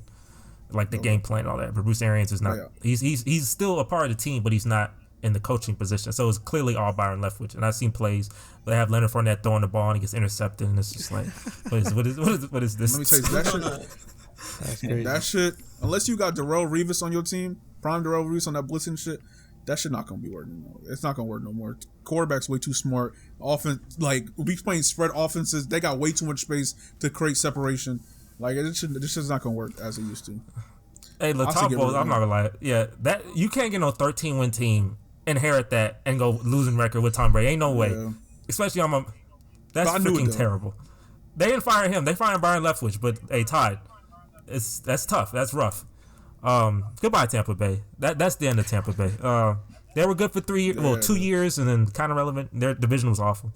like the game plan and all that. But Bruce Arians is not. He's still a part of the team, but he's not in the coaching position. So it's clearly all Byron Leftwich. And I've seen plays where they have Leonard Fournette throwing the ball and he gets intercepted, and it's just like, what is this? Let me tell you, that shit. That shit. Unless you got Darrelle Revis on your team, prime Darrelle Revis on that blitzing shit, that shit not gonna be working no more. It's not gonna work no more. Quarterback's way too smart. Offense, like we playing spread offenses, they got way too much space to create separation. Like this shit's not gonna work as it used to. Hey, Latapo, I'm not gonna lie. Yeah, that you can't get no 13-win team, inherit that, and go losing record with Tom Brady. Ain't no way. Yeah. Especially that's freaking terrible. They didn't fire him. They fired Byron Leftwich, but hey, Todd, that's tough. That's rough. Goodbye, Tampa Bay. That's the end of Tampa Bay. They were good for 3 years, 2 years, and then kind of relevant. Their division was awful.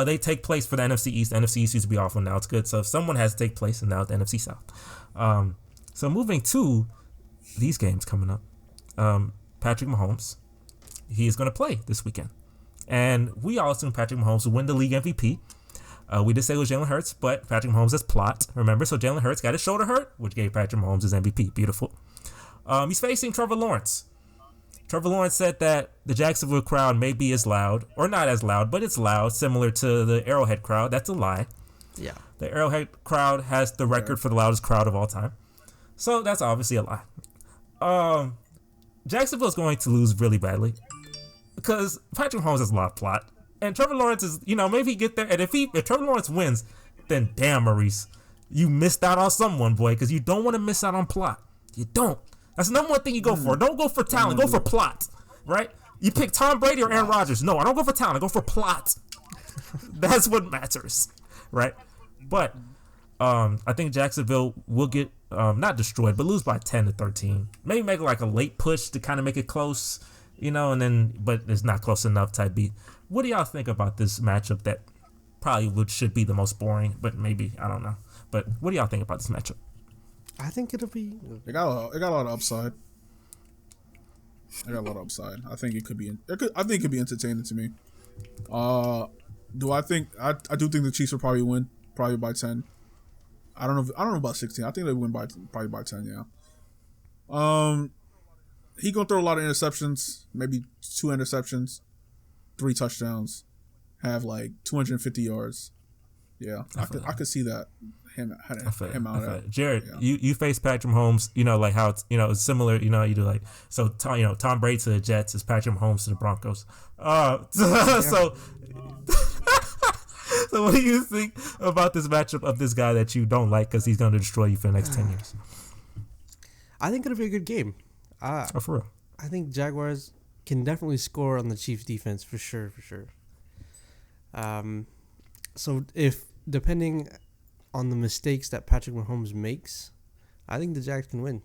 They take place for the NFC East. The NFC East used to be awful. Now it's good. So if someone has to take place, and now it's the NFC South. So moving to these games coming up, Patrick Mahomes, he is going to play this weekend. And we all assume Patrick Mahomes will win the league MVP. We did say it was Jalen Hurts, but Patrick Mahomes has plot. Remember, so Jalen Hurts got his shoulder hurt, which gave Patrick Mahomes his MVP. Beautiful. He's facing Trevor Lawrence. Trevor Lawrence said that the Jacksonville crowd may be as loud, or not as loud, but it's loud, similar to the Arrowhead crowd. That's a lie. Yeah. The Arrowhead crowd has the record for the loudest crowd of all time. So that's obviously a lie. Jacksonville's going to lose really badly because Patrick Mahomes has a lot of plot. And Trevor Lawrence is, maybe he get there. And if Trevor Lawrence wins, then damn, Maurice, you missed out on someone, boy, because you don't want to miss out on plot. You don't. That's the number one thing you go for. Don't go for talent. Go for plot, right? You pick Tom Brady or Aaron Rodgers. No, I don't go for talent. I go for plot. That's what matters, right? But I think Jacksonville will get not destroyed, but lose by 10-13. Maybe make like a late push to kind of make it close, and then but it's not close enough type beat. What do y'all think about this matchup that probably should be the most boring, but maybe, I don't know. But what do y'all think about this matchup? I think it'll be... It got a lot of upside. I think it could be entertaining to me. I do think the Chiefs will probably win, probably by 10. I don't know about 16. I think they win probably by 10, yeah. He gonna throw a lot of interceptions, maybe 2 interceptions, 3 touchdowns, have like 250 yards. Yeah, I could see that him out of Jared, you face Patrick Mahomes, like how it's similar, you do like so Tom Brady to the Jets is Patrick Mahomes to the Broncos. So what do you think about this matchup of this guy that you don't like because he's going to destroy you for the next 10 years? I think it'll be a good game. For real. I think Jaguars can definitely score on the Chiefs defense for sure. So if depending on the mistakes that Patrick Mahomes makes, I think the Jags can win.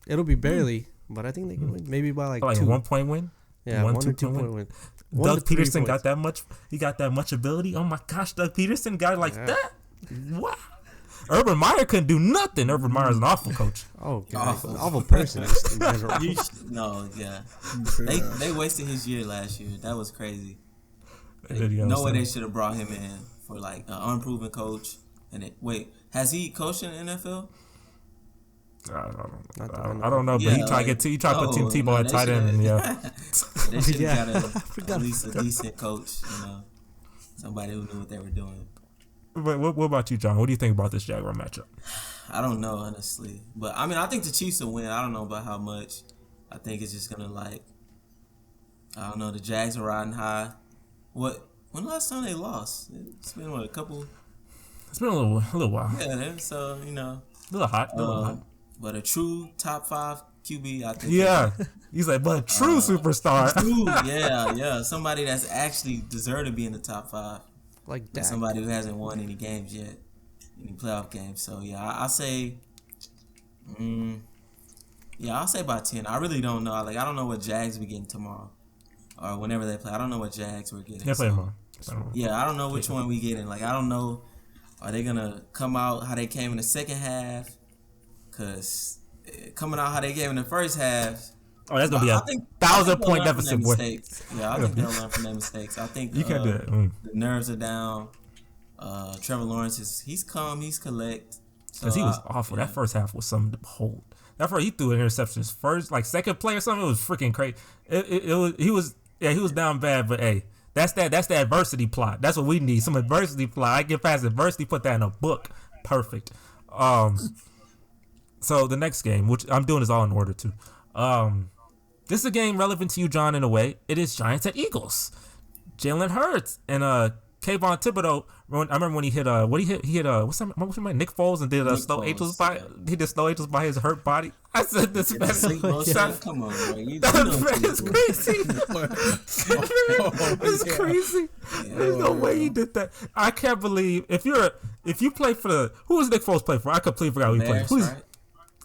It'll be barely, but I think they can win. Maybe by like 2. A 1-point win? Yeah, 1 or 2 point win. Doug Peterson got that much. He got that much ability. Oh my gosh, Doug Peterson got like that. What? Urban Meyer couldn't do nothing. Urban Meyer's an awful coach. Oh, God. An awful person in general. They wasted his year last year. That was crazy. No way they should have brought him in for like an unproven coach. And has he coached in the NFL? I don't know, but he tried to put Tim Tebow at tight end, and they should have got at least a decent coach, somebody who knew what they were doing. But what about you, John? What do you think about this Jaguar matchup? I don't know, honestly. But, I mean, I think the Chiefs will win. I don't know about how much. I think it's just going to, I don't know. The Jags are riding high. When the last time they lost? It's been, a couple? It's been a little while. Yeah, so, A little hot. But a true top 5 QB, I think. Yeah. He's like, but true superstar. True, yeah. Somebody that's actually deserved to be in the top 5. Like Dak. Somebody who hasn't won any games yet, any playoff games. So yeah, I'll say, I'll say by 10. I really don't know. I don't know what Jags we getting tomorrow, or whenever they play. I don't know what Jags we're getting. Yeah, play tomorrow. Yeah, I don't know which one we getting. I don't know. Are they gonna come out how they came in the second half? Cause coming out how they came in the first half. Oh, that's gonna be a 1,000-point deficit, boy. Yeah, I think they'll learn from their mistakes. I think you can't do it. The nerves are down. Trevor Lawrence he's calm, he's collect. Because he was awful. Yeah. That first half was something to behold. That first he threw an interception. Second play or something. It was freaking crazy. He was down bad, but hey, that's the adversity plot. That's what we need. Some adversity plot. I get past adversity, put that in a book. Perfect. So the next game, which I'm doing is all in order too. This is a game relevant to you, John, in a way. It is Giants at Eagles. Jalen Hurts and Kayvon Thibodeau. I remember when he hit He hit what's that? Nick Foles and did snow angels by. He did snow angels by his hurt body. I said this man. Come on, bro. It's crazy. It's crazy. There's no way he did that. I can't believe if you play for who was Nick Foles play for? I completely forgot who he played for.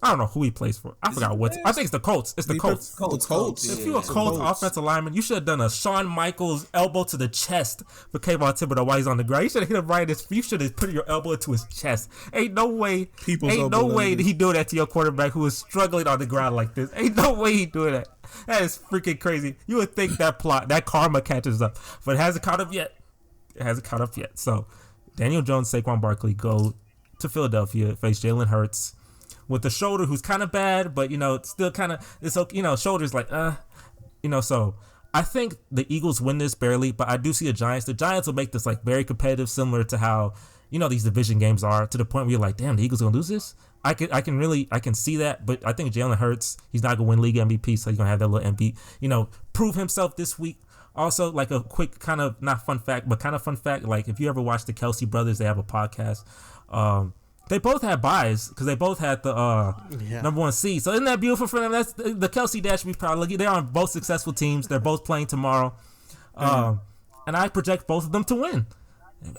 I don't know who he plays for. I forgot what. I think it's the Colts. It's the Colts. Colts. If you're a Colts offensive lineman, you should have done a Shawn Michaels elbow to the chest for Kayvon Thibodeau while he's on the ground. You should have hit him right in his. You should have put your elbow into his chest. Ain't no way that he do that to your quarterback who is struggling on the ground like this. Ain't no way he doing that. That is freaking crazy. You would think that karma catches up, but it hasn't caught up yet. So Daniel Jones, Saquon Barkley go to Philadelphia, face Jalen Hurts. With the shoulder, who's kind of bad, but it's still kind of it's okay. Shoulders So I think the Eagles win this barely, but I do see the Giants. The Giants will make this very competitive, similar to how these division games are. To the point where you're like, damn, the Eagles gonna lose this. I can see that, but I think Jalen Hurts, he's not gonna win league MVP, so he's gonna have that little MVP. Prove himself this week. Also, a quick kind of not fun fact, but kind of fun fact. If you ever watch the Kelsey brothers, they have a podcast. They both had buys because they both had the number 1 seed. So isn't that beautiful for them? That's the Kelsey Dash should be proud. Look, they're on both successful teams. They're both playing tomorrow, and I project both of them to win.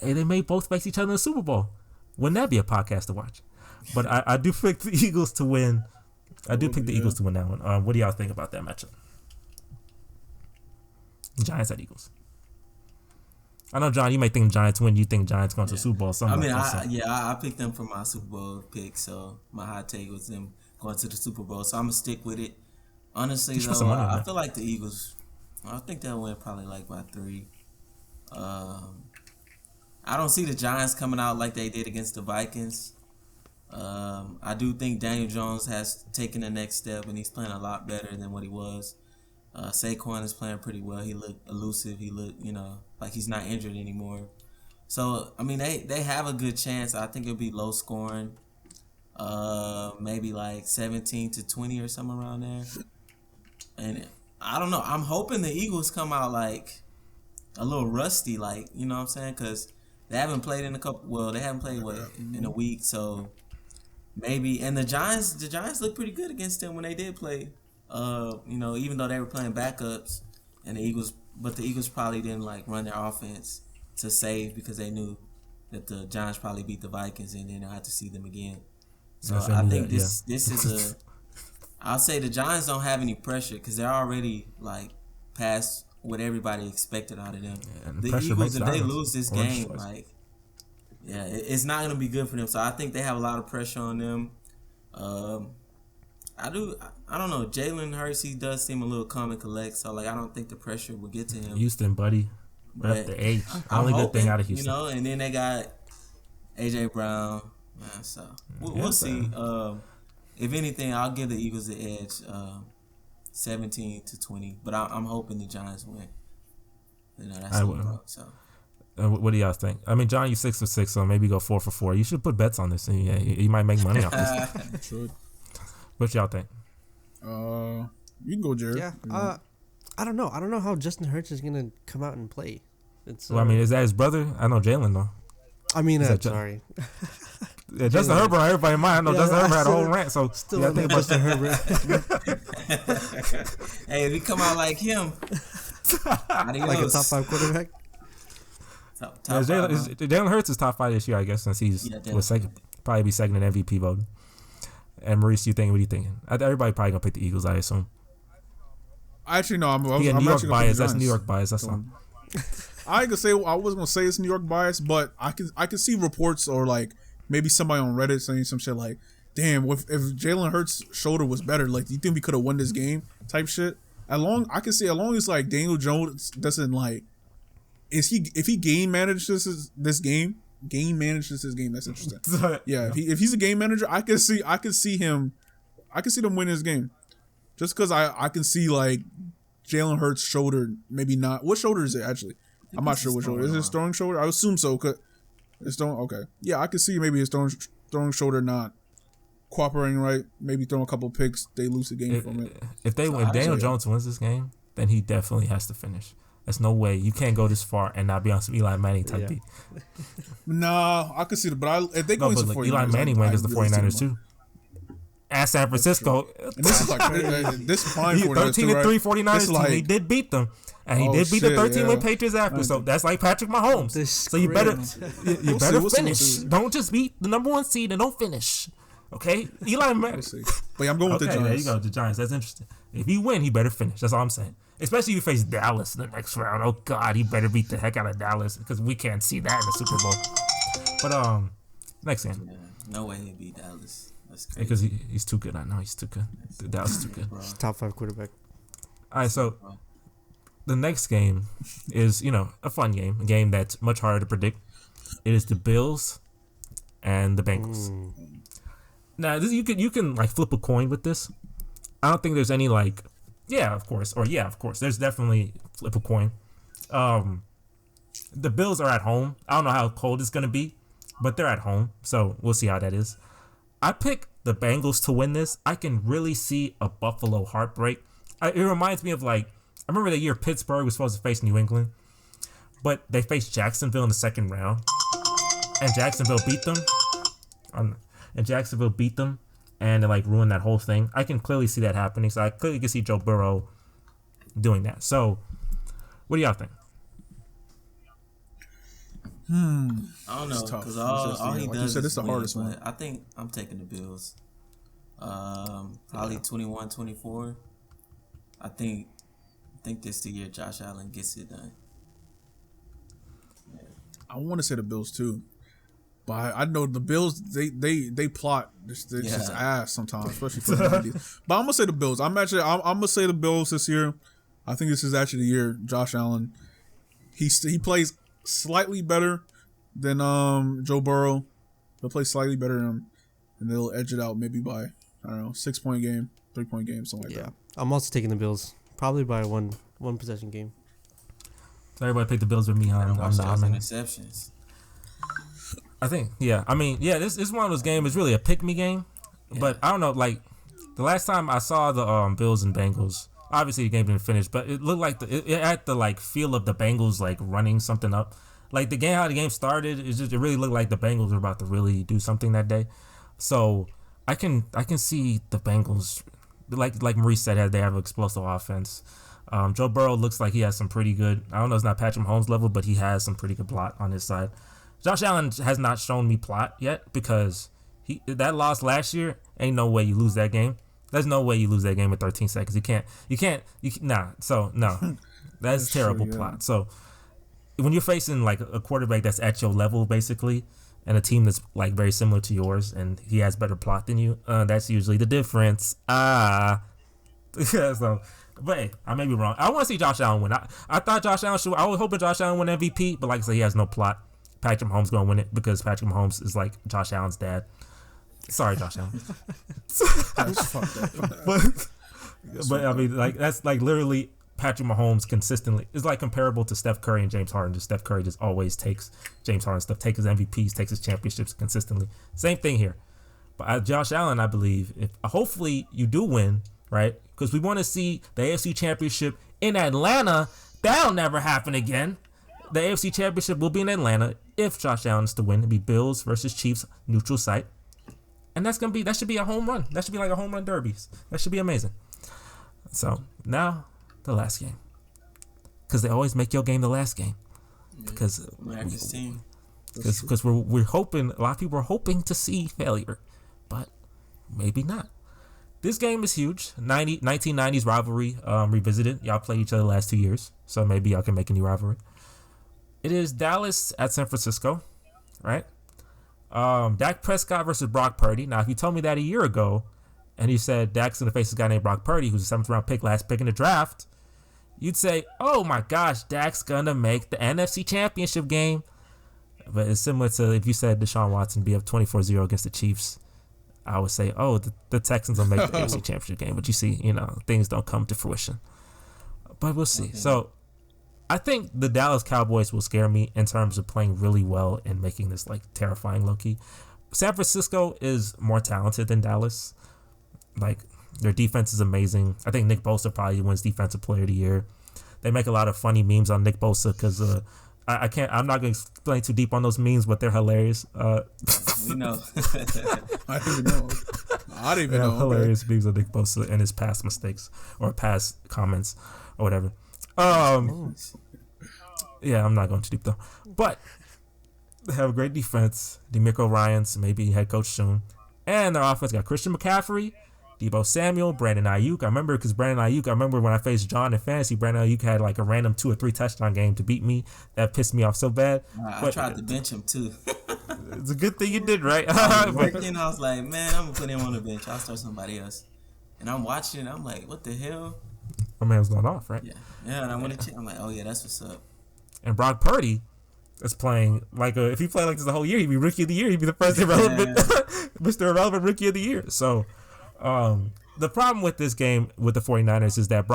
They may both face each other in the Super Bowl. Wouldn't that be a podcast to watch? But I do pick the Eagles to win. I do pick the Eagles to win that one. What do y'all think about that matchup? Giants at Eagles. I know, John, you may think Giants win. You think Giants going to the Super Bowl. I picked them for my Super Bowl pick, so my hot take was them going to the Super Bowl. So I'm going to stick with it. Honestly, though, I feel like the Eagles, I think they'll win probably by 3. I don't see the Giants coming out like they did against the Vikings. I do think Daniel Jones has taken the next step, and he's playing a lot better than what he was. Saquon is playing pretty well. He looked elusive. He looked, like he's not injured anymore. So, I mean, they have a good chance. I think it'll be low scoring. Maybe 17-20 or something around there. And I don't know. I'm hoping the Eagles come out a little rusty, you know what I'm saying? Because they haven't played in in a week. So maybe, and the Giants look pretty good against them when they did play. Even though they were playing backups, and the Eagles probably didn't run their offense to save because they knew that the Giants probably beat the Vikings and then they'll have to see them again. So I think this is I'll say the Giants don't have any pressure because they're already past what everybody expected out of them. Yeah, the Eagles, if they lose this game, it's not gonna be good for them. So I think they have a lot of pressure on them. I don't know. Jalen Hurts, he does seem a little calm and collect, so I don't think the pressure will get to him. Houston, buddy. But the H. Only good thing out of Houston. And then they got AJ Brown. So we'll see. If anything, I'll give the Eagles the edge, 17-20. But I'm hoping the Giants win. That's I will. So What do y'all think? I mean, John, you 6 for 6, so maybe go 4 for 4. You should put bets on this, and you might make money off this. Should. What y'all think? You can go, Jared. Yeah. I don't know. I don't know how Justin Hurts is gonna come out and play. It's. Well, I mean, is that his brother? I know Jalen though. I mean, Is that sorry. Yeah, Justin Herbert, everybody in mind. I know Justin Herbert had a whole rant, so Still you gotta think about Justin Herbert. Hey, if he come out like him, Like a top 5 quarterback. Top Yeah, five, huh? Jalen Hurts is top 5 this year, I guess, since he's was second, probably be second in MVP voting. And Maurice, what are you thinking? Everybody probably gonna pick the Eagles, I assume. Actually, no. I'm New actually York gonna pick bias. the That's Giants. New York bias. That's not. I was gonna say it's New York bias, but I can see reports or like maybe somebody on Reddit saying some shit like, "Damn, if Jalen Hurts' shoulder was better, like, do you think we could have won this game?" Type shit. As long as like Daniel Jones doesn't like, if he game manages this game. That's interesting. Yeah, if he's a game manager, I can see them win this game. Just because I can see like Jalen Hurts' shoulder, maybe not. What shoulder is it actually? I'm not sure what shoulder. Is it his throwing shoulder? I assume so. It's throwing. Okay, yeah, I can see maybe his throwing shoulder not cooperating right. Maybe throwing a couple picks, they lose the game from it. If Daniel Jones wins this game, then he definitely has to finish. There's no way you can't go this far and not be on some Eli Manning type beat. Nah, I can see it, but if they go into 49ers, Eli Manning went against the 49ers too. At San Francisco, and this is like this prime 13-3 49ers team. He did beat them, and he did beat the 13-win Patriots after. So that's like Patrick Mahomes. So you better finish. Don't just beat the number 1 seed and don't finish. Okay, Eli Manning. But yeah, I'm going with the Giants. There you go, the Giants. That's interesting. If he win, he better finish. That's all I'm saying. Especially if you face Dallas in the next round. Oh God, he better beat the heck out of Dallas because we can't see that in the Super Bowl. But next game. Yeah, no way he'd beat Dallas. That's crazy. Because he's too good. I know he's too good. Dallas is too good. He's top 5 quarterback. All right, so the next game is a fun game, a game that's much harder to predict. It is the Bills and the Bengals. Now you can like flip a coin with this. I don't think there's any like. Yeah, of course. There's definitely flip a coin. The Bills are at home. I don't know how cold it's going to be, but they're at home, so we'll see how that is. I pick the Bengals to win this. I can really see a Buffalo heartbreak. It reminds me of like, I remember the year Pittsburgh was supposed to face New England, but they faced Jacksonville in the second round, and Jacksonville beat them. And they like ruined that whole thing. I can clearly see that happening. So I clearly can see Joe Burrow doing that. So, what do y'all think? I don't know because all he like does said, is it's the win, hardest but one. I think I'm taking the Bills. Probably 21-24. I think this the year Josh Allen gets it done. I want to say the Bills too. But I know the Bills, they plot this ass sometimes, especially for the 90s. But I'm gonna say the Bills. I'm gonna say the Bills this year. I think this is actually the year Josh Allen. He plays slightly better than Joe Burrow. They'll play slightly better than him, and they'll edge it out maybe by 6-point game, 3-point game, something like that. I'm also taking the Bills, probably by one possession game. So everybody pick the Bills with me. I'm Watch those not. interceptions. I think, this is one of those games. It's really a pick-me game, but I don't know. Like the last time I saw the Bills and Bengals, obviously the game didn't finish, but it looked like it had the like feel of the Bengals like running something up. Like how the game started, it really looked like the Bengals were about to really do something that day. So I can see the Bengals, like Maurice said, they have an explosive offense. Joe Burrow looks like he has some pretty good. I don't know, it's not Patrick Mahomes level, but he has some pretty good plot on his side. Josh Allen has not shown me plot yet because that loss last year, ain't no way you lose that game. There's no way you lose that game in 13 seconds. So no, that's terrible plot. So when you're facing like a quarterback that's at your level basically, and a team that's like very similar to yours, and he has better plot than you, that's usually the difference. So, but hey, I may be wrong. I want to see Josh Allen win. I thought Josh Allen should. I was hoping Josh Allen win MVP, but like I said, he has no plot. Patrick Mahomes gonna win it because Patrick Mahomes is like Josh Allen's dad. Sorry, Josh Allen. That's fucked up. but I mean, like that's like literally Patrick Mahomes consistently is like comparable to Steph Curry and James Harden. Just Steph Curry just always takes James Harden stuff, takes his MVPs, takes his championships consistently. Same thing here. But Josh Allen, I believe, if hopefully you do win, right? Because we want to see the AFC Championship in Atlanta. That'll never happen again. The AFC Championship will be in Atlanta if Josh Allen is to win. It'll be Bills versus Chiefs, neutral site. And that should be a home run. That should be like a home run derby. That should be amazing. So now the last game, because they always make your game the last game. Because we're hoping, a lot of people are hoping to see failure, but maybe not. This game is huge. 1990s rivalry revisited. Y'all played each other the last 2 years, so maybe y'all can make a new rivalry. It is Dallas at San Francisco, right? Dak Prescott versus Brock Purdy. Now, if you told me that a year ago, and you said Dak's going to face a guy named Brock Purdy, who's a 7th round pick, last pick in the draft, you'd say, oh my gosh, Dak's going to make the NFC Championship game. But it's similar to if you said Deshaun Watson be up 24-0 against the Chiefs. I would say, oh, the Texans will make the AFC Championship game. But you see, things don't come to fruition. But we'll see. Okay. So I think the Dallas Cowboys will scare me in terms of playing really well and making this like terrifying low-key. San Francisco is more talented than Dallas. Like, their defense is amazing. I think Nick Bosa probably wins Defensive Player of the Year. They make a lot of funny memes on Nick Bosa because I'm not going to explain too deep on those memes, but they're hilarious. We know. I didn't even know. Hilarious memes of Nick Bosa and his past mistakes or past comments or whatever. Yeah, I'm not going too deep though. But they have a great defense. DeMeco Ryans, maybe head coach soon. And their offense got Christian McCaffrey, Deebo Samuel, Brandon Ayuk. I remember when I faced John in fantasy, Brandon Ayuk had like a random 2 or 3 touchdown game to beat me. That pissed me off so bad. I tried to bench him too. It's a good thing you did, right? I was like, man, I'm going to put him on the bench. I'll start somebody else. And I'm watching, I'm like, what the hell? My man's going off, right? Yeah, and I went to check. I'm like, oh yeah, that's what's up. And Brock Purdy is playing like if he played like this the whole year, he'd be Rookie of the Year. He'd be the first irrelevant, Mr. Irrelevant Rookie of the Year. So the problem with this game with the 49ers is that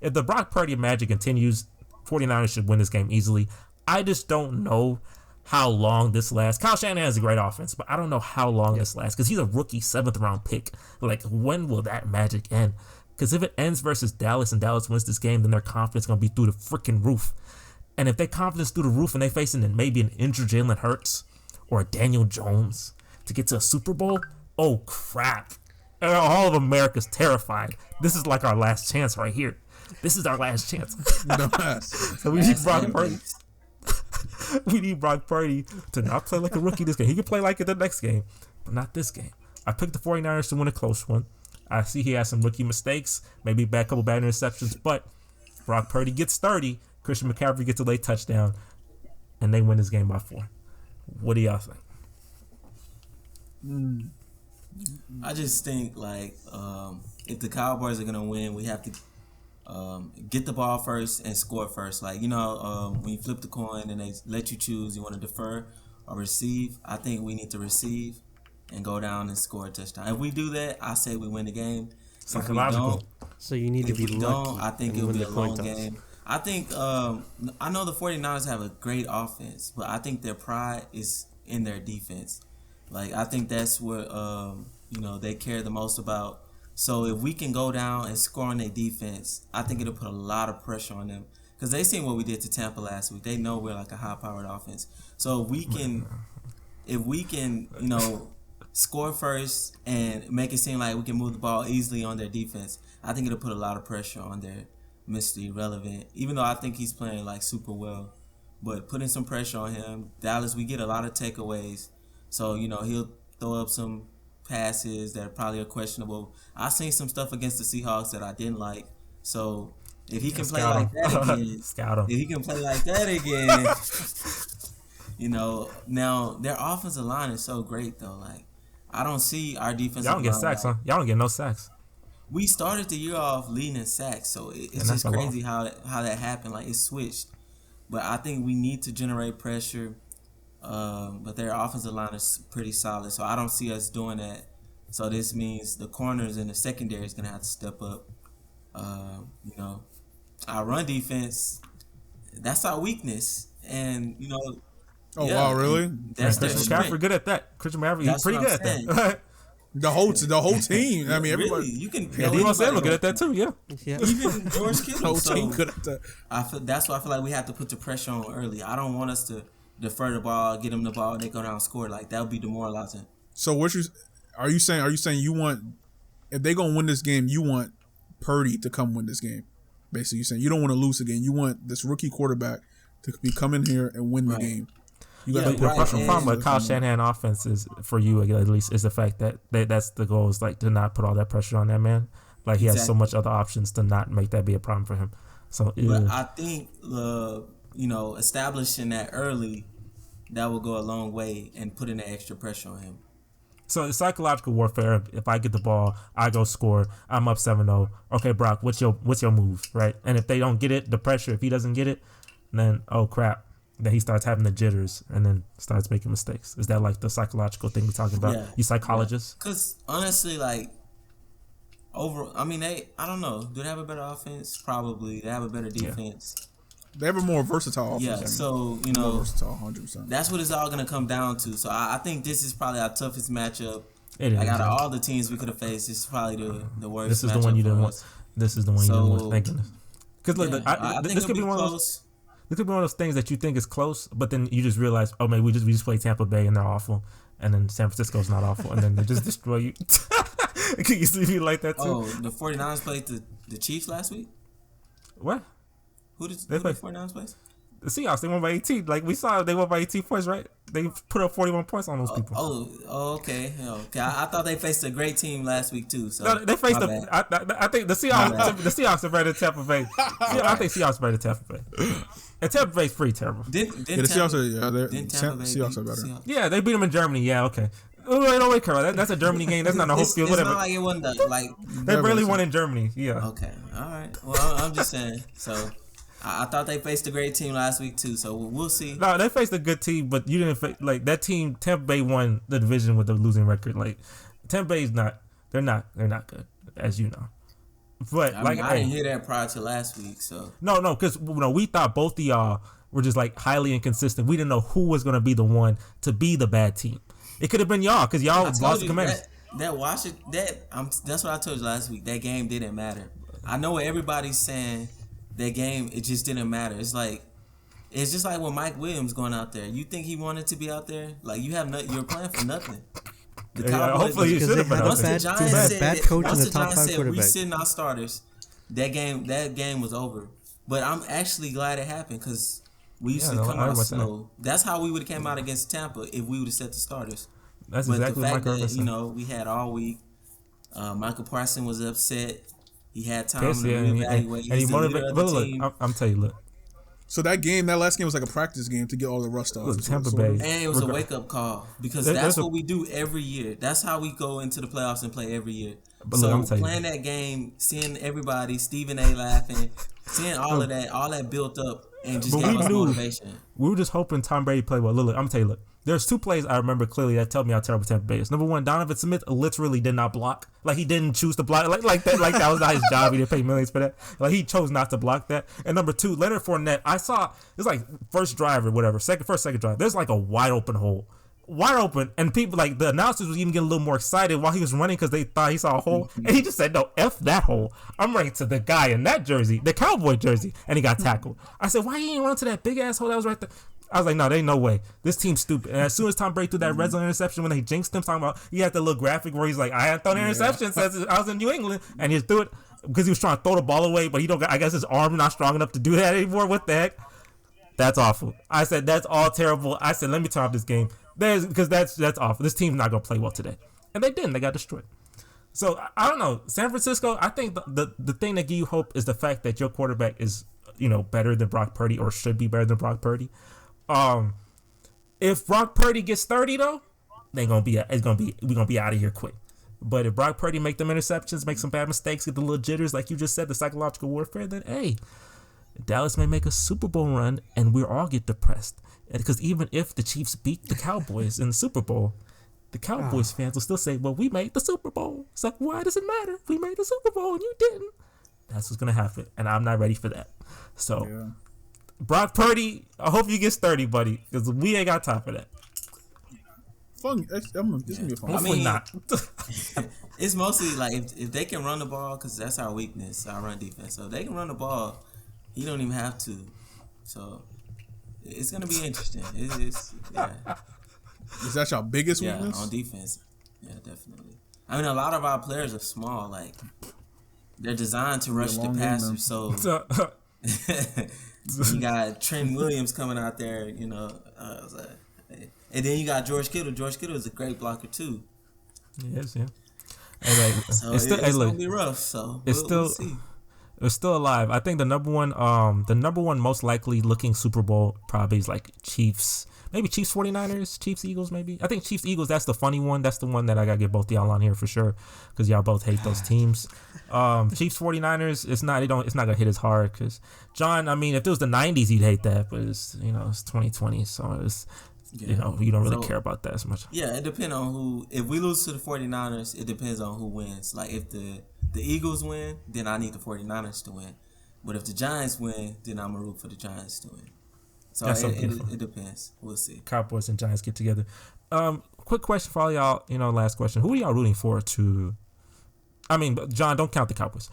if the Brock Purdy magic continues, 49ers should win this game easily. I just don't know how long this lasts. Kyle Shanahan has a great offense, but I don't know how long this lasts because he's a rookie 7th round pick. Like, when will that magic end? Because if it ends versus Dallas and Dallas wins this game, then their confidence is going to be through the freaking roof. And if their confidence through the roof and they facing maybe an injured Jalen Hurts or a Daniel Jones to get to a Super Bowl, oh crap. All of America's terrified. This is like our last chance right here. This is our last chance. So we need Brock Purdy. We need Brock Purdy to not play like a rookie this game. He can play like it the next game, but not this game. I picked the 49ers to win a close one. I see he has some rookie mistakes, maybe a couple bad interceptions, but Brock Purdy gets 30. Christian McCaffrey gets a late touchdown, and they win this game by 4. What do y'all think? I just think, like, if the Cowboys are going to win, we have to get the ball first and score first. Like, when you flip the coin and they let you choose, you want to defer or receive, I think we need to receive and go down and score a touchdown. If we do that, I say we win the game. If we don't, so you need to be lucky. I think it'll be a long game. I think I know the 49ers have a great offense, but I think their pride is in their defense. Like, I think that's what they care the most about. So if we can go down and score on their defense, I think it'll put a lot of pressure on them because they seen what we did to Tampa last week. They know we're like a high-powered offense. So if we can score first and make it seem like we can move the ball easily on their defense, I think it'll put a lot of pressure on their Mr. Irrelevant, even though I think he's playing like super well. But putting some pressure on him, Dallas, we get a lot of takeaways. So, he'll throw up some passes that probably are questionable. I've seen some stuff against the Seahawks that I didn't like. So if he can play like that again, now their offensive line is so great though. Like, I don't see our defensive line. Y'all don't get sacks, huh? Y'all don't get no sacks. We started the year off leading in sacks, so it's just crazy how that happened. Like, it switched. But I think we need to generate pressure. But their offensive line is pretty solid, so I don't see us doing that. So this means the corners and the secondary is going to have to step up, our run defense, that's our weakness, and Oh wow, really? That's their Christian McCaffrey strength. good at that. Christian McCaffrey, he's That's pretty what good I'm at that. The whole team. I mean, everybody. Really, you can. Yeah, Debo Samuel good at that too. Yeah. Yeah. Even George The Kittle. whole So team good at that. that's why I feel like we have to put the pressure on early. I don't want us to defer the ball, get them the ball, and they go down and score. Like that would be demoralizing. So are you saying you want, if they gonna win this game, you want Purdy to come win this game? Basically, you're saying you don't want to lose again. You want this rookie quarterback to come in here and win the game. You got The problem with Kyle Shanahan offense is, for you at least, is the fact that that's the goal, is like to not put all that pressure on that man. Like he has so much other options to not make that be a problem for him. So But I think establishing that early, that will go a long way and putting the extra pressure on him. So it's psychological warfare. If I get the ball, I go score. I'm up 7-0. Okay, Brock, what's your move, right? And if they don't get it, the pressure. If he doesn't get it, then oh crap. Then he starts having the jitters and then starts making mistakes. Is that like the psychological thing we're talking about? Yeah. You psychologists? Because honestly, like I don't know. Do they have a better offense? Probably. They have a better defense. They have a more versatile offense. Yeah. So more versatile, 100%. that's what it's all gonna come down to. So I think this is probably our toughest matchup. It is. Like out of all the teams we could have faced, this is probably the worst. This is the matchup one you for didn't us. want. This is the one you didn't want. So, Thank goodness. Because look, Yeah, I think this it'll could be one of those. close. This could be one of those things that you think is close, but then you just realize, oh man, we just play Tampa Bay and they're awful, and then San Francisco's not awful, and then they just destroy you. Can you see me like that too? Oh, the 49ers played the Chiefs last week? What? Who did They the played- 49ers play? The Seahawks, they won by 18. Like we saw, they won by 18 points, right? They put up 41 points on those people. Okay. I thought they faced a great team last week too. So No, they faced my the. bad. I think the Seahawks. The Seahawks are better than Tampa Bay. I think Seahawks are better than Tampa Bay. And Tampa Bay's pretty terrible. The Seahawks are better. Seahawks. Yeah, they beat them in Germany. Yeah, okay. Oh, wait, no, wait, Carl. That's a Germany game. That's not a home field. It's Whatever. not like it wasn't like. They barely won in Germany. Yeah. Okay. All right. Well, I'm just saying. So I thought they faced a great team last week too. So we'll see. No, they faced a good team, but you didn't face, like that team. Tampa Bay won the division with a losing record. Like Tampa Bay's not. They're not good, as you know. But I didn't hear that prior to last week. So no, because we thought both of y'all were just like highly inconsistent. We didn't know who was going to be the one to be the bad team. It could have been y'all because y'all lost the Commanders. That's what I told you last week. That game didn't matter. I know what everybody's saying. That game, it just didn't matter. It's just like when Mike Williams going out there. You think he wanted to be out there? Like you're playing for nothing. The Cowboys, hopefully you should have been out there. Bad coach and the top 5 we quarterback. sitting our starters, that game was over. But I'm actually glad it happened because we used to come out slow. That's how we would have came out against Tampa if we would have set the starters. That's but exactly the what fact Michael that we had all week. Michael Parsons was upset. He had time to and reevaluate. he motivated. Look, I'm telling you, look. So that last game was like a practice game to get all the rust off. Look, Tampa Bay. And it was a wake-up call because that's what we do every year. That's how we go into the playoffs and play every year. But so look, playing that game, seeing everybody, Stephen A. laughing, seeing all that built up, and just gave us motivation. We were just hoping Tom Brady played well. Look, I'm going to tell you, look. There's 2 plays I remember clearly that tell me how terrible Tampa Bay is. Number 1, Donovan Smith literally did not block. Like he didn't choose to block. Like that was not his job. He didn't pay millions for that. Like he chose not to block that. And number 2, Leonard Fournette. I saw it's like first drive or whatever. Second drive. There's like a wide open hole. Wide open, and people like the announcers was even getting a little more excited while he was running because they thought he saw a hole, and he just said, "No, f that hole. I'm running to the guy in that jersey, the Cowboy jersey," and he got tackled. I said, "Why you ain't run to that big ass hole that was right there?" I was like, "No, there ain't no way. This team's stupid." And as soon as Tom Brady threw that red zone interception when they jinxed him, talking about he had the little graphic where he's like, "I hadn't thrown an interception since I was in New England," and he just threw it because he was trying to throw the ball away, but he don't. I guess his arm not strong enough to do that anymore. What the heck? That's awful. I said that's all terrible. I said let me turn off this game. Because that's awful. This team's not gonna play well today, and they didn't. They got destroyed. So I don't know. San Francisco. I think the thing that gives you hope is the fact that your quarterback is better than Brock Purdy or should be better than Brock Purdy. If Brock Purdy gets 30 though, we're gonna be out of here quick. But if Brock Purdy make them interceptions, make some bad mistakes, get the little jitters like you just said, the psychological warfare, then hey, Dallas may make a Super Bowl run and we'll all get depressed. Because even if the Chiefs beat the Cowboys in the Super Bowl, the Cowboys fans will still say, well, we made the Super Bowl. It's like, why does it matter? We made the Super Bowl and you didn't. That's what's gonna happen, and I'm not ready for that. So, Yeah. Brock Purdy, I hope you get 30, buddy, because we ain't got time for that. Fun. This is gonna be fun. Hopefully not. It's mostly like if they can run the ball, because that's our weakness, our run defense. So if they can run the ball, he don't even have to. So it's gonna be interesting. Yeah. Is that your biggest Yeah, weakness? on defense. Yeah, definitely. I mean, a lot of our players are small. Like they're designed to rush the long passer. game, So you got Trent Williams coming out there. I was like, and then you got George Kittle. George Kittle is a great blocker too. Yes, yeah. And like, So it's still, it's gonna be rough. So we'll see. It's still alive. I think the number one most likely looking Super Bowl probably is like Chiefs. Maybe Chiefs 49ers, Chiefs Eagles maybe. I think Chiefs Eagles, that's the funny one. That's the one that I got to get both y'all on here for sure because y'all both hate those teams. Chiefs 49ers, it's not going to hit as hard because John, I mean, if it was the 90s, you'd hate that, but it's 2020, so it's you don't really care about that as much. Yeah, it depends on who. If we lose to the 49ers, it depends on who wins. Like if the Eagles win, then I need the 49ers to win. But if the Giants win, then I'm going to root for the Giants to win. So it depends. We'll see. Cowboys and Giants get together. Quick question for all y'all. Last question. Who are y'all rooting for to? I mean, John, don't count the Cowboys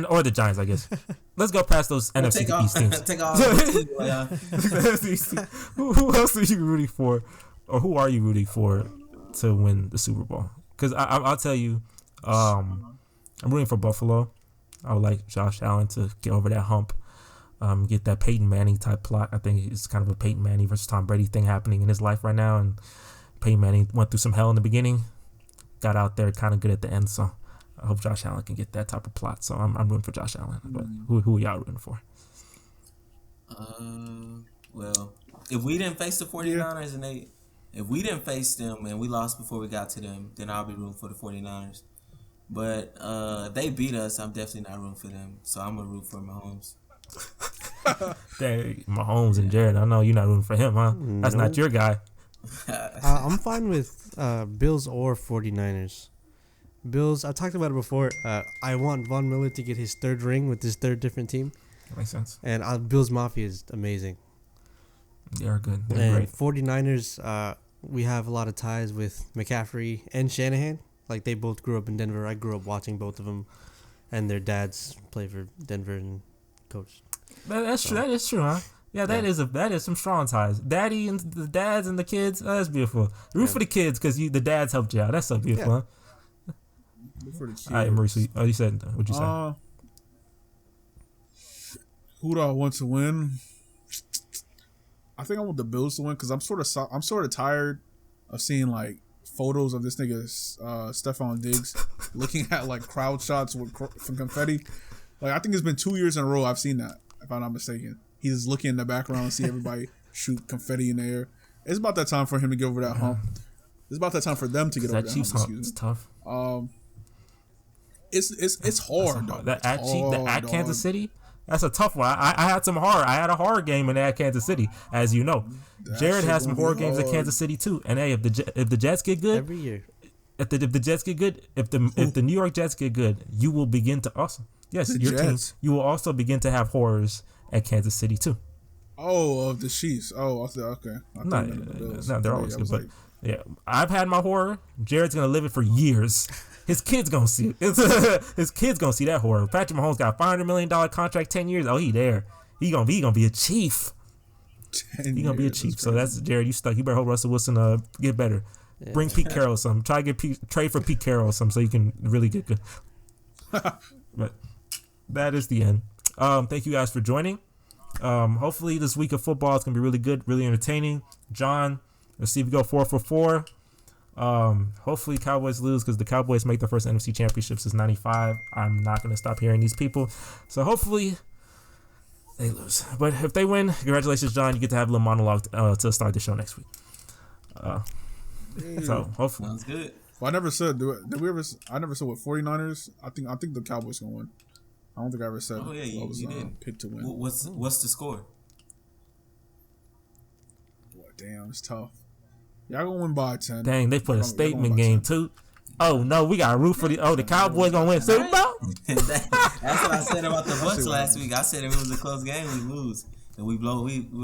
or the Giants. I guess. Let's go past those NFC East teams. Take off. Who else are you rooting for, or who are you rooting for to win the Super Bowl? Because I'll tell you, I'm rooting for Buffalo. I would like Josh Allen to get over that hump. Get that Peyton Manning type plot. I think it's kind of a Peyton Manning versus Tom Brady thing happening in his life right now. And Peyton Manning went through some hell in the beginning, got out there kind of good at the end. So I hope Josh Allen can get that type of plot. So I'm rooting for Josh Allen. But who are y'all rooting for? Well, if we didn't face the 49ers if we didn't face them and we lost before we got to them, then I'll be rooting for the 49ers. But if they beat us, I'm definitely not rooting for them. So I'm going to root for Mahomes. Dang, Mahomes and Jared. I know you're not rooting for him, huh? That's not your guy. I'm fine with Bills or 49ers. Bills, I talked about it before. I want Von Miller to get his third ring with his third different team. That makes sense. And Bills Mafia is amazing. They are good. They're great. 49ers, we have a lot of ties with McCaffrey and Shanahan. Like, they both grew up in Denver. I grew up watching both of them. And their dads play for Denver and coach. That's true. That is true, huh? Yeah, that is some strong ties. Daddy and the dads and the kids. Oh, that's beautiful. Root for the kids because the dads helped you out. That's so beautiful, huh? Root for the kids. All right, Maurice. You said what'd you say? Who do I want to win? I think I want the Bills to win because I'm sort of tired of seeing like photos of this nigga Stephon Diggs looking at like crowd shots from confetti. Like I think it's been 2 years in a row I've seen that, if I'm not mistaken. He's just looking in the background and see everybody shoot confetti in the air. It's about that time for him to get over that hump. It's about that time for them to get over that hump. It's tough. It's hard though. At Kansas City. That's a tough one. I had some horror. I had a horror game in at Kansas City, as you know. Jared has some horror games at Kansas City too. And hey, if the Jets get good every year, if the Jets get good, if the New York Jets get good, you will begin to your team. You will also begin to have horrors at Kansas City too. Oh, of the Chiefs. Oh, okay. No, they're always good. But yeah, I've had my horror. Jared's gonna live it for years. His kid's gonna see it. His kid's gonna see that horror. Patrick Mahomes got a $500 million contract, 10 years. Oh, he there. He gonna be a chief. He gonna be a chief. So that's Jared. You stuck. You better hope Russell Wilson get better. Yeah. Bring Pete Carroll some. Try to get trade for Pete Carroll some so you can really get good. But that is the end. Thank you guys for joining. Hopefully this week of football is gonna be really good, really entertaining. John, let's see if we go 4 for 4. Hopefully Cowboys lose because the Cowboys make their first NFC championship since '95. I'm not going to stop hearing these people. So hopefully they lose. But if they win, congratulations, John. You get to have a little monologue to start the show next week. So hopefully. Sounds good. Well, I never said, I never said what 49ers. I think the Cowboys going to win. I don't think I ever said you did. Picked to win. What's the score? Boy, damn, it's tough. Y'all gonna win by 10. Dang, they put a statement game too. Oh no, we got to root for the Cowboys gonna win Super Bowl. That's what I said about the Bucks last week. I said if it was a close game, we lose. And we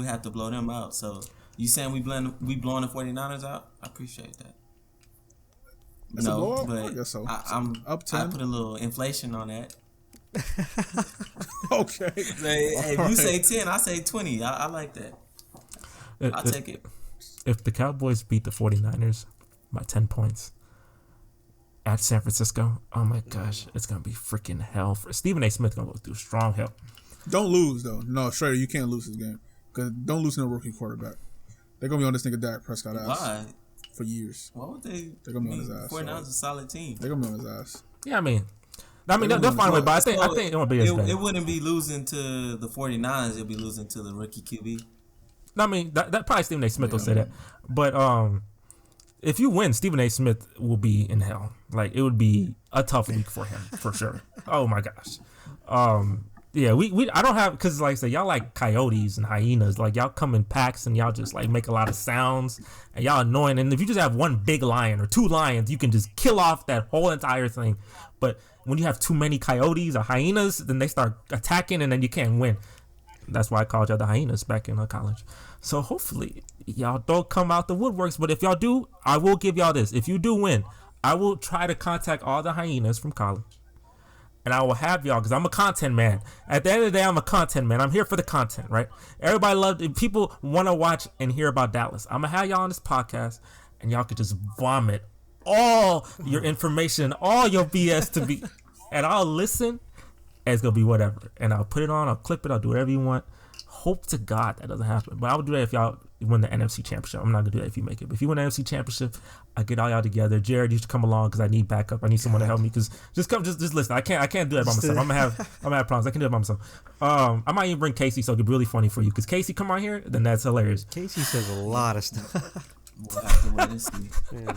have to blow them out. So you saying we blowing the 49ers out? I appreciate that. That's a blowout? But I guess so. I'm up 10. I put a little inflation on that. Okay. Hey, if you say 10, I say 20. I like that. I'll take it. If the Cowboys beat the 49ers by 10 points at San Francisco, oh my gosh, it's gonna be freaking hell. Stephen A. Smith gonna go through strong hell. Don't lose though. No, Schrader, you can't lose this game. Cause don't lose to no rookie quarterback. They're gonna be on this nigga Dak Prescott ass. Why? For years. Why would they? They're gonna be on his ass. 49ers a solid team. They're gonna be on his ass. Yeah, I mean they'll find a way, but I think it won't be as bad. It wouldn't be losing to the 49ers. It'll be losing to the rookie QB. I mean that probably Stephen A. Smith will say that, but if you win, Stephen A. Smith will be in hell. Like, it would be a tough week for him for sure. Oh my gosh. Yeah, we I don't have, because like I said, y'all like coyotes and hyenas. Like, y'all come in packs and y'all just like make a lot of sounds and y'all annoying. And if you just have one big lion or two lions, you can just kill off that whole entire thing. But when you have too many coyotes or hyenas, then they start attacking and then you can't win. That's why I called y'all the hyenas back in college. So hopefully y'all don't come out the woodworks. But if y'all do, I will give y'all this. If you do win, I will try to contact all the hyenas from college. And I will have y'all, because I'm a content man. At the end of the day, I'm a content man. I'm here for the content, right? Everybody loves it. People want to watch and hear about Dallas. I'm going to have y'all on this podcast, and y'all could just vomit all your information, all your BS to be. And I'll listen, and it's going to be whatever. And I'll put it on, I'll clip it, I'll do whatever you want. Hope to God that doesn't happen. But I would do that if y'all win the NFC Championship. I'm not going to do that if you make it. But if you win the NFC Championship, I get all y'all together. Jared, you should come along because I need backup. I need someone to help me. Because just listen. I can't do that by myself. I'm gonna have problems. I can do it by myself. I might even bring Casey so it could be really funny for you. Because Casey come on here, then that's hilarious. Casey says a lot of stuff. We'll have to wait and see. Yeah.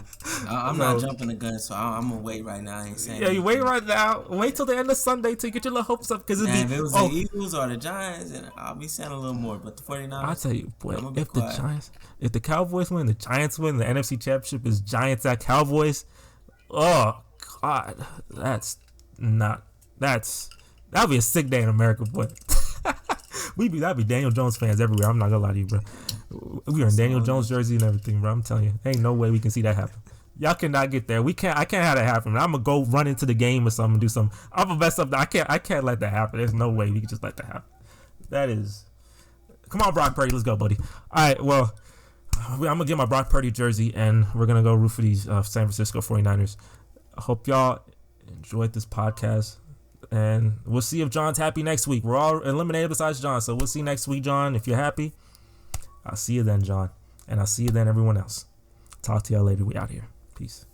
I'm not jumping the gun, so I'm gonna wait right now. I ain't saying you wait right now. Wait till the end of Sunday to get your little hopes up. Because if it was the Eagles or the Giants, then I'll be saying a little more. But the 49ers, I'll tell you, boy, if the Cowboys win, the Giants win, the NFC Championship is Giants at Cowboys. Oh God, that'd be a sick day in America, boy. That'd be Daniel Jones fans everywhere. I'm not gonna lie to you, bro. We are in Daniel Jones jersey and everything, bro. I'm telling you, ain't no way we can see that happen. Y'all cannot get there. I can't have that happen. I'm gonna go run into the game or something, do something. I'm gonna mess up. I can't let that happen. There's no way we can just let that happen. That is. Come on, Brock Purdy. Let's go, buddy. All right. Well, I'm gonna get my Brock Purdy jersey and we're gonna go root for these San Francisco 49ers. I hope y'all enjoyed this podcast. And we'll see if John's happy next week. We're all eliminated besides John. So we'll see next week, John. If you're happy, I'll see you then, John. And I'll see you then, everyone else. Talk to y'all later. We out here. Peace.